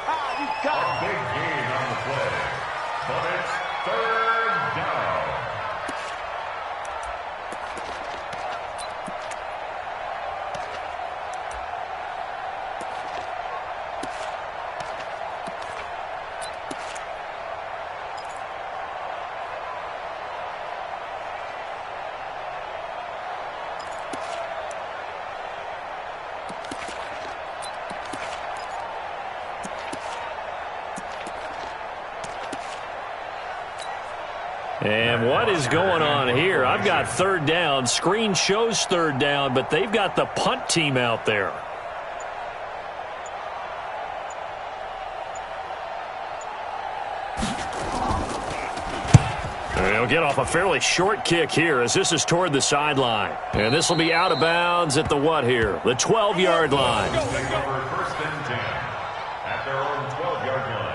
And what is going on here? I've got third down. Screen shows third down, but they've got the punt team out there. They'll get off a fairly short kick here as this is toward the sideline. And this will be out of bounds at the what here? The 12-yard line. First and 10 at their own 12-yard line.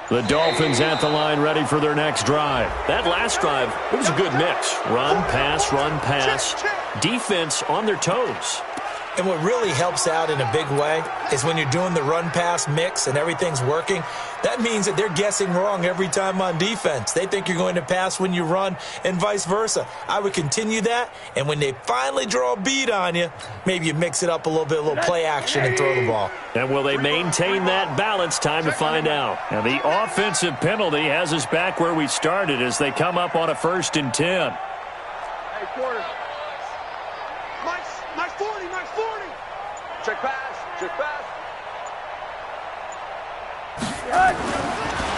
The Dolphins at the line ready for their next drive. That last drive, it was a good mix. Run, pass, defense on their toes. And what really helps out in a big way is when you're doing the run-pass mix and everything's working, that means that they're guessing wrong every time on defense. They think you're going to pass when you run and vice versa. I would continue that, and when they finally draw a beat on you, maybe you mix it up a little bit, a little play action and throw the ball. And will they maintain that balance? Time to find out. And the offensive penalty has us back where we started as they come up on a 1st and 10. Hey, quarter. My 40, my 40. Check pass, check pass.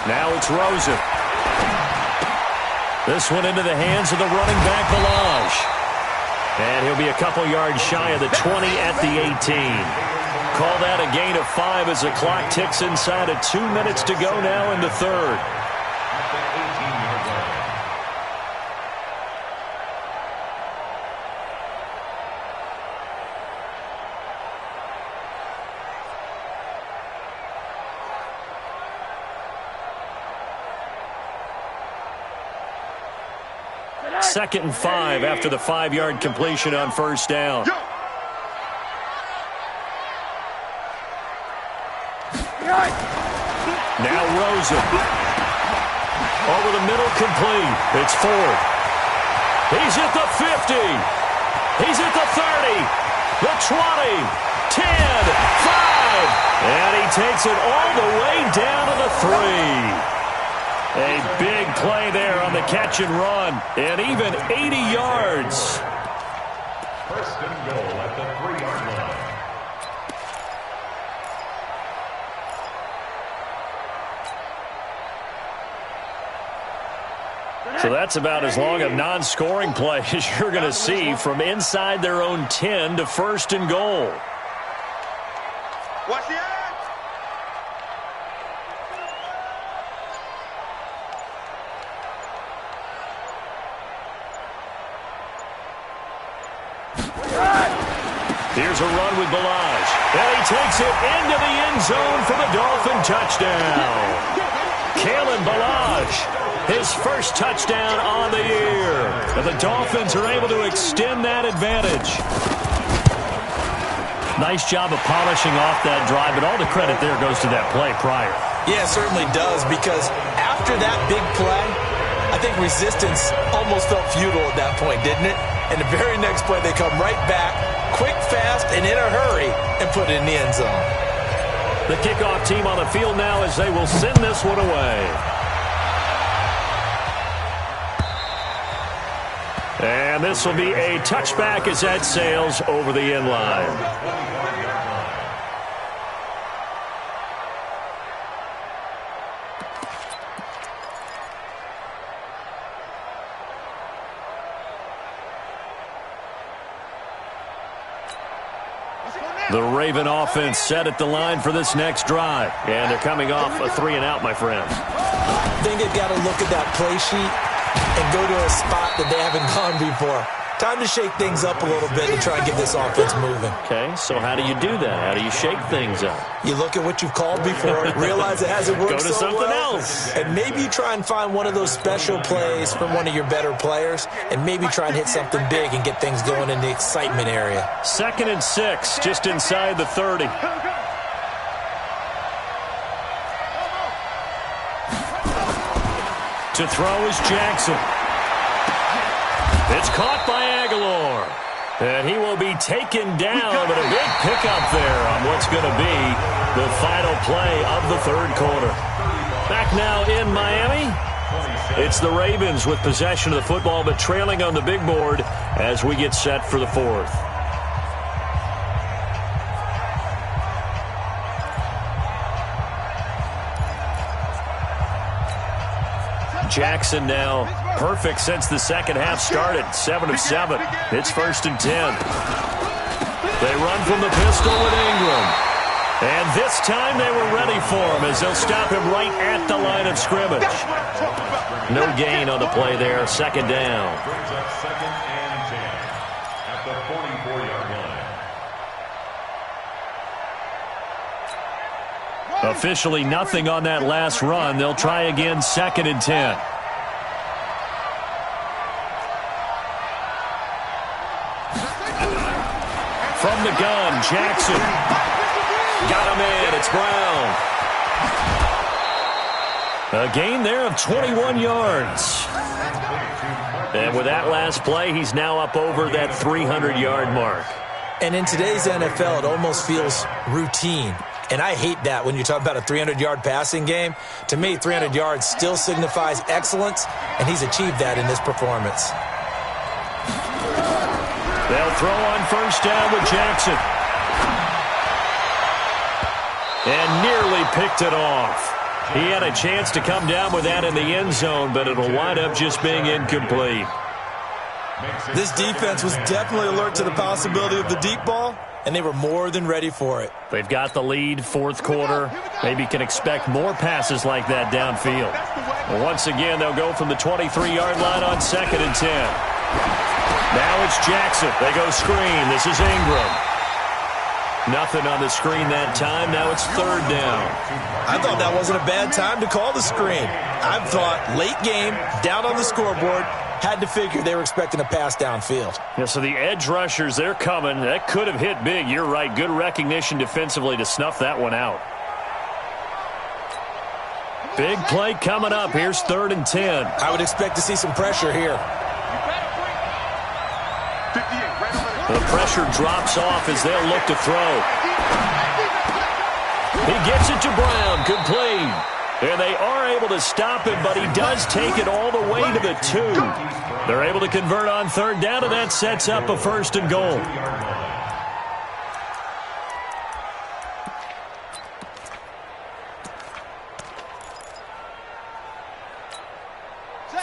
Now it's Rosen. This one into the hands of the running back, Balaj. And he'll be a couple yards shy of the 20 at the 18. Call that a gain of 5 as the clock ticks inside of 2 minutes to go now in the third. Second and 5 after the 5-yard completion on first down. Now Rosen. Over the middle, complete. It's Ford. He's at the 50. He's at the 30. The 20. 10. 5. And he takes it all the way down to the 3. A big play there on the catch and run, and even 80 yards. First and goal at the 3-yard line. So that's about as long a non-scoring play as you're going to see from inside their own 10 to 1st and goal. Watch the end. Here's a run with Balaj. And he takes it into the end zone for the Dolphin touchdown. Kalen Ballage, his first touchdown on the year. And the Dolphins are able to extend that advantage. Nice job of polishing off that drive, but all the credit there goes to that play prior. Yeah, it certainly does, because after that big play, I think resistance almost felt futile at that point, didn't it? And the very next play, they come right back, quick, fast, and in a hurry, and put it in the end zone. The kickoff team on the field now as they will send this one away. And this will be a touchback as that sails over the end line. The Raven offense set at the line for this next drive. And they're coming off a 3-and-out, my friends. I think they've got to look at that play sheet and go to a spot that they haven't gone before. Time to shake things up a little bit and try and get this offense moving. Okay, so how do you do that? How do you shake things up? You look at what you've called before, realize it hasn't worked so well. Go to something else. And maybe you try and find one of those special plays from one of your better players, and maybe try and hit something big and get things going in the excitement area. 2nd and 6, just inside the 30. To throw is Jackson. It's caught by Aguilar. And he will be taken down, but a big pickup there on what's going to be the final play of the third quarter. Back now in Miami, it's the Ravens with possession of the football, but trailing on the big board as we get set for the fourth. Jackson now perfect since the second half started. 7 of 7. It's 1st and 10. They run from the pistol with Ingram. And this time they were ready for him as they'll stop him right at the line of scrimmage. No gain on the play there. 2nd down. Brings up 2nd and 10 at the 44-yard line. Officially nothing on that last run. They'll try again 2nd and 10. From the gun, Jackson. Got him in. It's Brown. A gain there of 21 yards. And with that last play, he's now up over that 300-yard mark. And in today's NFL, it almost feels routine. And I hate that when you talk about a 300-yard passing game. To me, 300 yards still signifies excellence, and he's achieved that in this performance. They'll throw on 1st down with Jackson. And nearly picked it off. He had a chance to come down with that in the end zone, but it'll wind up just being incomplete. This defense was definitely alert to the possibility of the deep ball, and they were more than ready for it. They've got the lead, 4th quarter. Maybe can expect more passes like that downfield. Well, once again, they'll go from the 23-yard line on 2nd and 10. Now it's Jackson. They go screen. This is Ingram. Nothing on the screen that time. Now it's 3rd down. I thought that wasn't a bad time to call the screen. I thought late game, down on the scoreboard, had to figure they were expecting a pass downfield. Yeah, so the edge rushers, they're coming. That could have hit big. You're right. Good recognition defensively to snuff that one out. Big play coming up. Here's 3rd and 10. I would expect to see some pressure here. The pressure drops off as they'll look to throw. He gets it to Brown. Complete. And they are able to stop him, but he does take it all the way to the 2. They're able to convert on 3rd down, and that sets up a 1st and goal.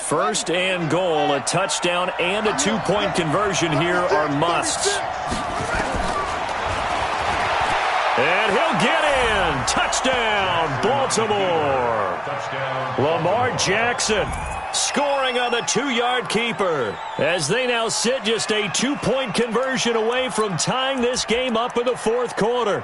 First and goal, a touchdown and a 2-point conversion here are musts. And he'll get in. Touchdown, Baltimore. Lamar Jackson scoring on the 2-yard keeper as they now sit just a 2-point conversion away from tying this game up in the 4th quarter.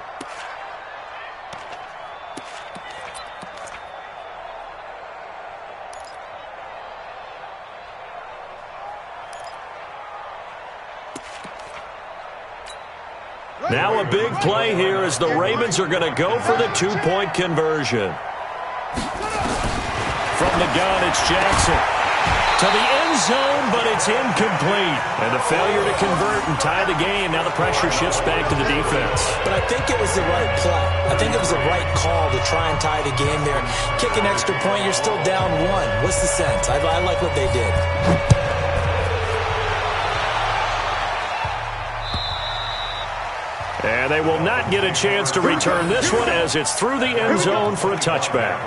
Now a big play here as the Ravens are going to go for the two-point conversion. From the gun, it's Jackson. To the end zone, but it's incomplete. And the failure to convert and tie the game. Now the pressure shifts back to the defense. But I think it was the right play. I think it was the right call to try and tie the game there. Kick an extra point, you're still down one. What's the sense? I like what they did. And they will not get a chance to return this one as it's through the end zone for a touchback.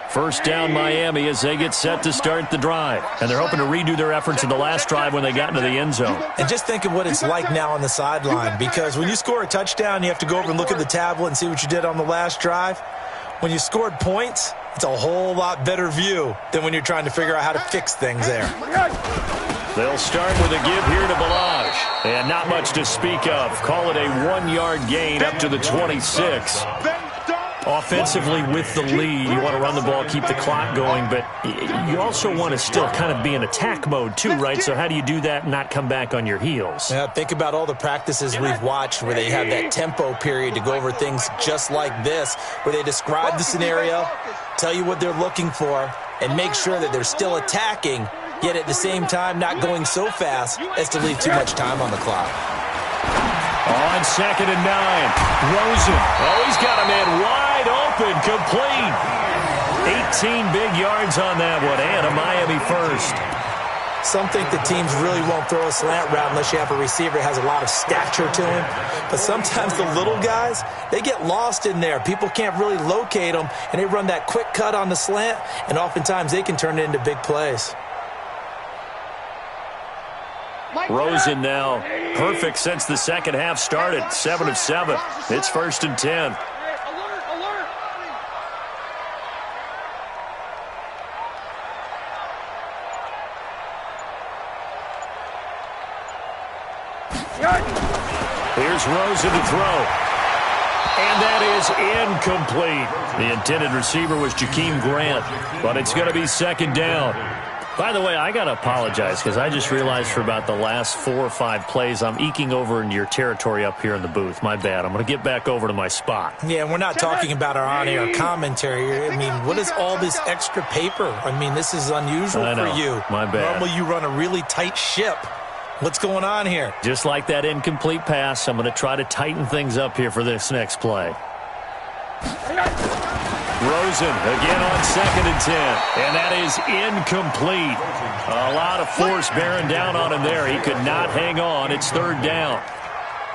First down Miami as they get set to start the drive. And they're hoping to redo their efforts in the last drive when they got into the end zone. And just think of what it's like now on the sideline, because when you score a touchdown, you have to go over and look at the tablet and see what you did on the last drive. When you scored points, it's a whole lot better view than when you're trying to figure out how to fix things there. They'll start with a give here to Balaj. And not much to speak of. Call it a 1-yard gain up to the 26. Offensively with the lead, you want to run the ball, keep the clock going, but you also want to still kind of be in attack mode too, right? So how do you do that and not come back on your heels? Yeah, think about all the practices we've watched where they have that tempo period to go over things just like this, where they describe the scenario, tell you what they're looking for, and make sure that they're still attacking, yet at the same time not going so fast as to leave too much time on the clock. On 2nd and 9, Rosen. Oh, he's got a man wide open, complete. 18 big yards on that one, and a Miami first. Some think the teams really won't throw a slant route unless you have a receiver that has a lot of stature to him. But sometimes the little guys, they get lost in there. People can't really locate them, and they run that quick cut on the slant, and oftentimes they can turn it into big plays. Rosen now perfect since the second half started. 7 of 7. It's 1st and 10. Here's Rosen to throw. And that is incomplete. The intended receiver was Jakeem Grant, but it's going to be 2nd down. By the way, I got to apologize because I just realized for about the last 4 or 5 plays, I'm eking over into your territory up here in the booth. My bad. I'm going to get back over to my spot. Yeah, and we're not talking about our on-air commentary. I mean, what is all this extra paper? I mean, this is unusual for you. My bad. Normally you run a really tight ship. What's going on here? Just like that incomplete pass, I'm going to try to tighten things up here for this next play. Rosen again on 2nd and 10. And that is incomplete. A lot of force bearing down on him there. He could not hang on. It's 3rd down.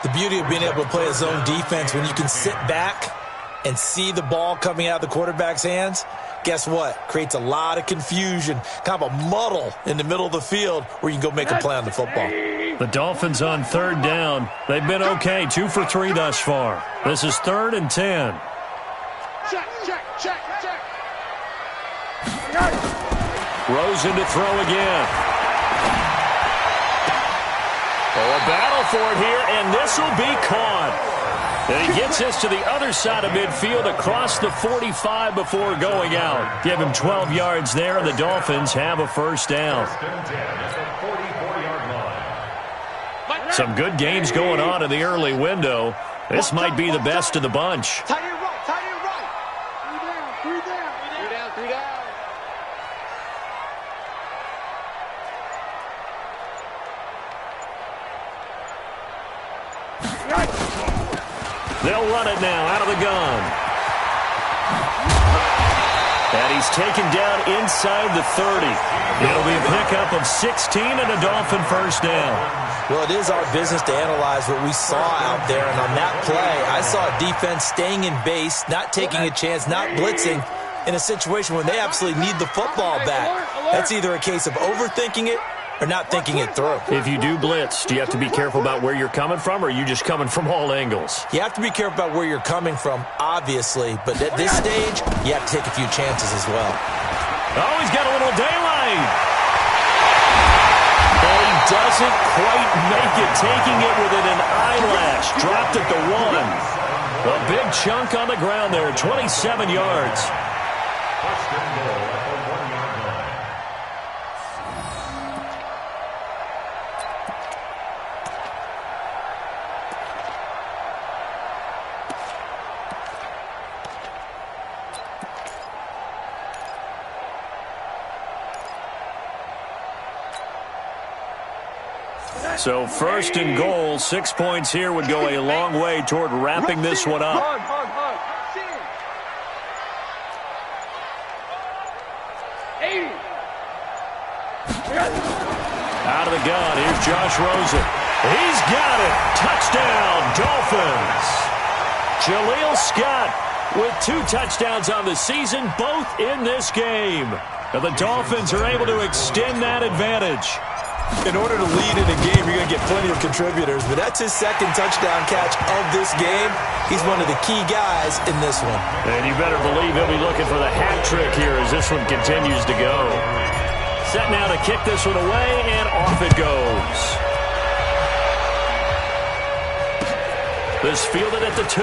The beauty of being able to play a zone defense when you can sit back and see the ball coming out of the quarterback's hands, guess what? Creates a lot of confusion, kind of a muddle in the middle of the field where you can go make a play on the football. The Dolphins on 3rd down. They've been okay, 2 for 3 thus far. This is 3rd and 10. Check. Rosen to throw again. Oh, a battle for it here, and this will be caught. And he gets this to the other side of midfield across the 45 before going out. Give him 12 yards there, and the Dolphins have a 1st down. Some good games going on in the early window. This might be the best of the bunch. Tight end right. 3 down. They'll run it now out of the gun. And he's taken down inside the 30. It'll be a pickup of 16 and a Dolphin 1st down. Well, it is our business to analyze what we saw out there. And on that play, I saw a defense staying in base, not taking a chance, not blitzing in a situation when they absolutely need the football back. That's either a case of overthinking it or not thinking it through. If you do blitz, do you have to be careful about where you're coming from, or are you just coming from all angles? You have to be careful about where you're coming from, obviously. But at this stage, you have to take a few chances as well. Oh, he's got a little daylight. But he doesn't quite make it, taking it within an eyelash. Dropped at the 1. A big chunk on the ground there, 27 yards. First and goal at the 1-yard line. So first and goal, 6 points here would go a long way toward wrapping this one up. Out of the gun, here's Josh Rosen. He's got it. Touchdown, Dolphins. Jaleel Scott with 2 touchdowns on the season, both in this game. And the Dolphins are able to extend that advantage. In order to lead in a game, you're going to get plenty of contributors, but that's his second touchdown catch of this game. He's one of the key guys in this one. And you better believe he'll be looking for the hat trick here as this one continues to go. Set now to kick this one away, and off it goes. This fielded at the 2.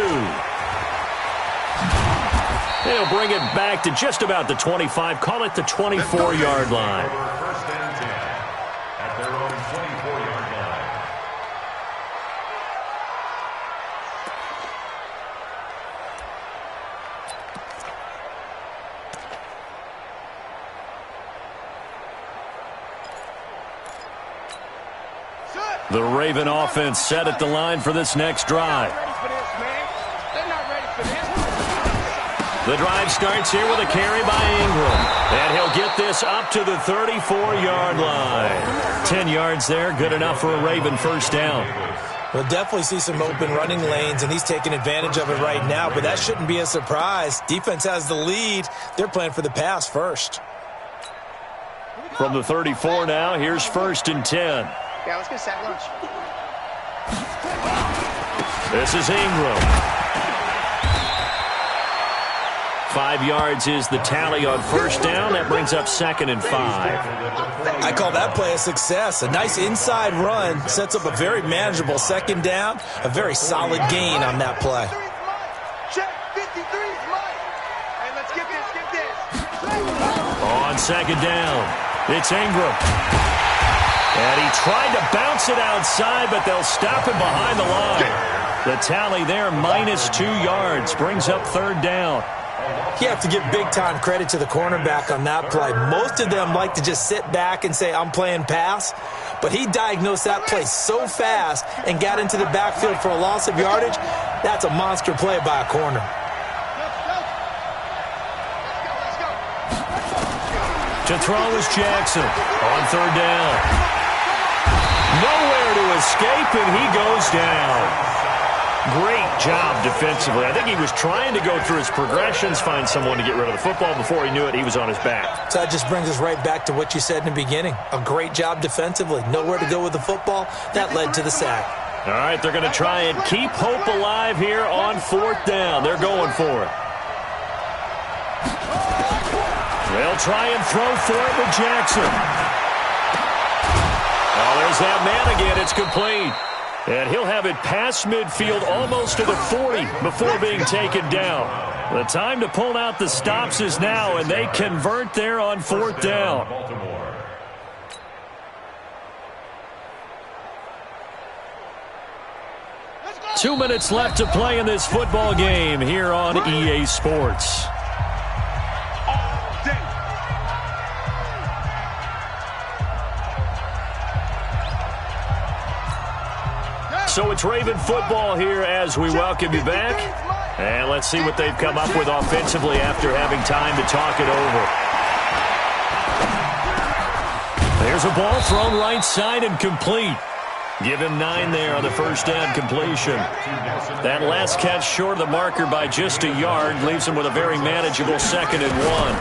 They'll bring it back to just about the 25, call it the 24-yard line. First and 10 at their own 24-yard line. The Raven offense set at the line for this next drive. The drive starts here with a carry by Ingram. And he'll get this up to the 34-yard line. 10 yards there, good enough for a Raven first down. We'll definitely see some open running lanes, and he's taking advantage of it right now, but that shouldn't be a surprise. Defense has the lead. They're playing for the pass first. From the 34 now, here's first and 10. Yeah, let's get sack lunch. This is Ingram. 5 yards is the tally on first down. That brings up second and 5. I call that play a success. A nice inside run sets up a very manageable second down. A very solid gain on that play. Check, 53 is mine. Hey, let's get this. On second down, it's Ingram. And he tried to bounce it outside, but they'll stop him behind the line. The tally there, -2 yards, brings up third down. You have to give big-time credit to the cornerback on that play. Most of them like to just sit back and say, I'm playing pass. But he diagnosed that play so fast and got into the backfield for a loss of yardage. That's a monster play by a corner. To throw is Jackson on third down. Nowhere to escape, and he goes down. Great job defensively. I think he was trying to go through his progressions, find someone to get rid of the football. Before he knew it, he was on his back. So that just brings us right back to what you said in the beginning. A great job defensively. Nowhere to go with the football. That led to the sack. All right, they're going to try and keep hope alive here on fourth down. They're going for it. They'll try and throw for it with Jackson. Oh, there's that man again. It's complete. And he'll have it past midfield almost to the 40 before being taken down. The time to pull out the stops is now, and they convert there on fourth down. 2 minutes left to play in this football game here on EA Sports. So it's Raven football here as we welcome you back. And let's see what they've come up with offensively after having time to talk it over. There's a ball thrown right side and complete. Give him 9 there on the first down completion. That last catch short of the marker by just a yard leaves him with a very manageable 2nd and 1.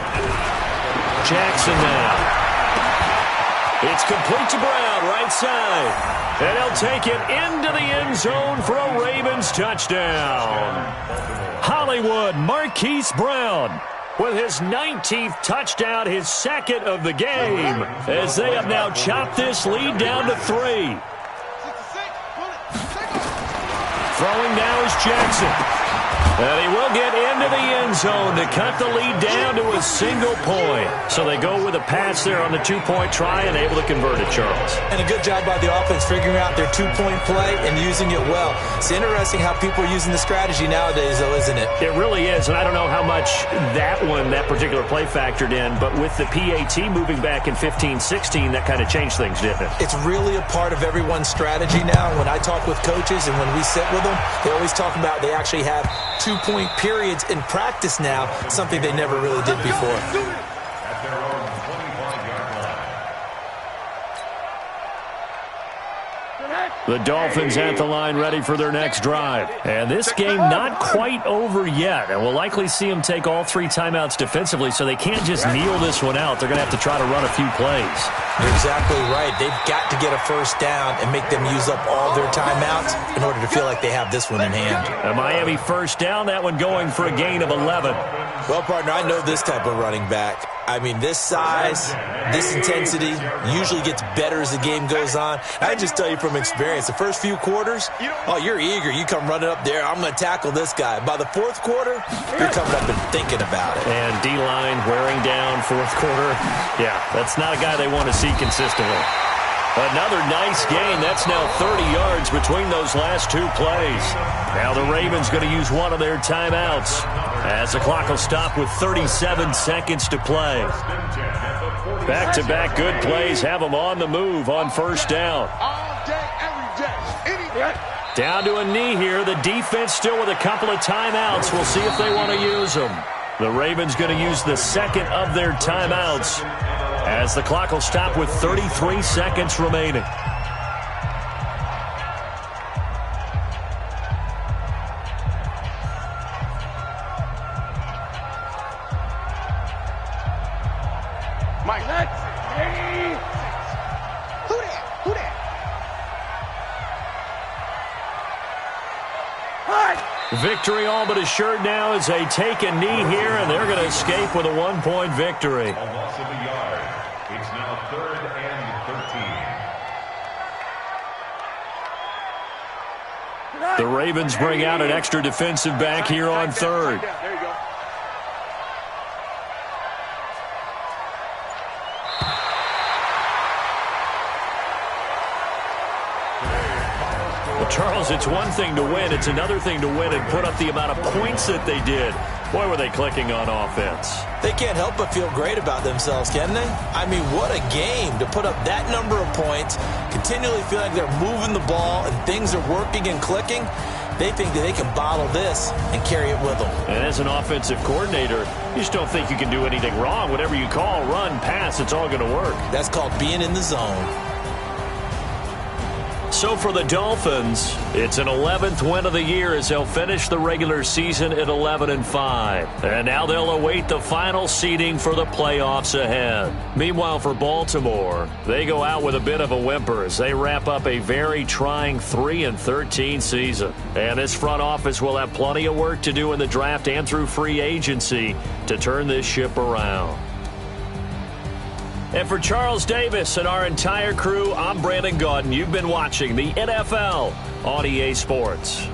Jackson now. It's complete to Brown, right side. And he'll take it into the end zone for a Ravens touchdown. Hollywood Marquise Brown with his 19th touchdown, his 2nd of the game, as they have now chopped this lead down to 3. Throwing now is Jackson. And he will get into the end zone to cut the lead down to a single point. So they go with a pass there on the two-point try and able to convert it, Charles. And a good job by the offense figuring out their two-point play and using it well. It's interesting how people are using the strategy nowadays, though, isn't it? It really is, and I don't know how much that particular play factored in, but with the PAT moving back in 15-16, that kind of changed things, didn't it? It's really a part of everyone's strategy now. When I talk with coaches and when we sit with them, they always talk about they actually have two-point periods in practice now, something they never really did before. At their own 25-yard line. The Dolphins at the line ready for their next drive. And this game not quite over yet. And we'll likely see them take all three timeouts defensively, so they can't just kneel this one out. They're going to have to try to run a few plays. You're exactly right. They've got to get a first down and make them use up all their timeouts in order to feel like they have this one in hand. A Miami first down, that one going for a gain of 11. Well, partner, I know this type of running back. I mean, this size, this intensity usually gets better as the game goes on. I just tell you from experience, the first few quarters, oh, you're eager. You come running up there, I'm going to tackle this guy. By the fourth quarter, you're coming up and thinking about it. And D-line wearing down fourth quarter. Yeah, that's not a guy they want to see consistently. Another nice gain. That's now 30 yards between those last two plays. Now the Ravens going to use one of their timeouts as the clock will stop with 37 seconds to play. Back-to-back good plays have them on the move on first down. All day, every day, any day. Down to a knee here. The defense still with a couple of timeouts. We'll see if they want to use them. The Ravens going to use the second of their timeouts as the clock will stop with 33 seconds remaining. Mike. Who that? Victory all but assured now as they take a knee here, and they're going to escape with a one-point victory. A loss of a yard. It's now 3rd and 13. The Ravens bring out an extra defensive back here on third. There you go. Charles, it's one thing to win. It's another thing to win and put up the amount of points that they did. Boy, were they clicking on offense. They can't help but feel great about themselves, can they? I mean, what a game to put up that number of points, continually feel like they're moving the ball and things are working and clicking. They think that they can bottle this and carry it with them. And as an offensive coordinator, you just don't think you can do anything wrong. Whatever you call, run, pass, it's all going to work. That's called being in the zone. So for the Dolphins, it's an 11th win of the year as they'll finish the regular season at 11-5. And now they'll await the final seeding for the playoffs ahead. Meanwhile, for Baltimore, they go out with a bit of a whimper as they wrap up a very trying 3-13 season. And this front office will have plenty of work to do in the draft and through free agency to turn this ship around. And for Charles Davis and our entire crew, I'm Brandon Gaudin. You've been watching the NFL on EA Sports.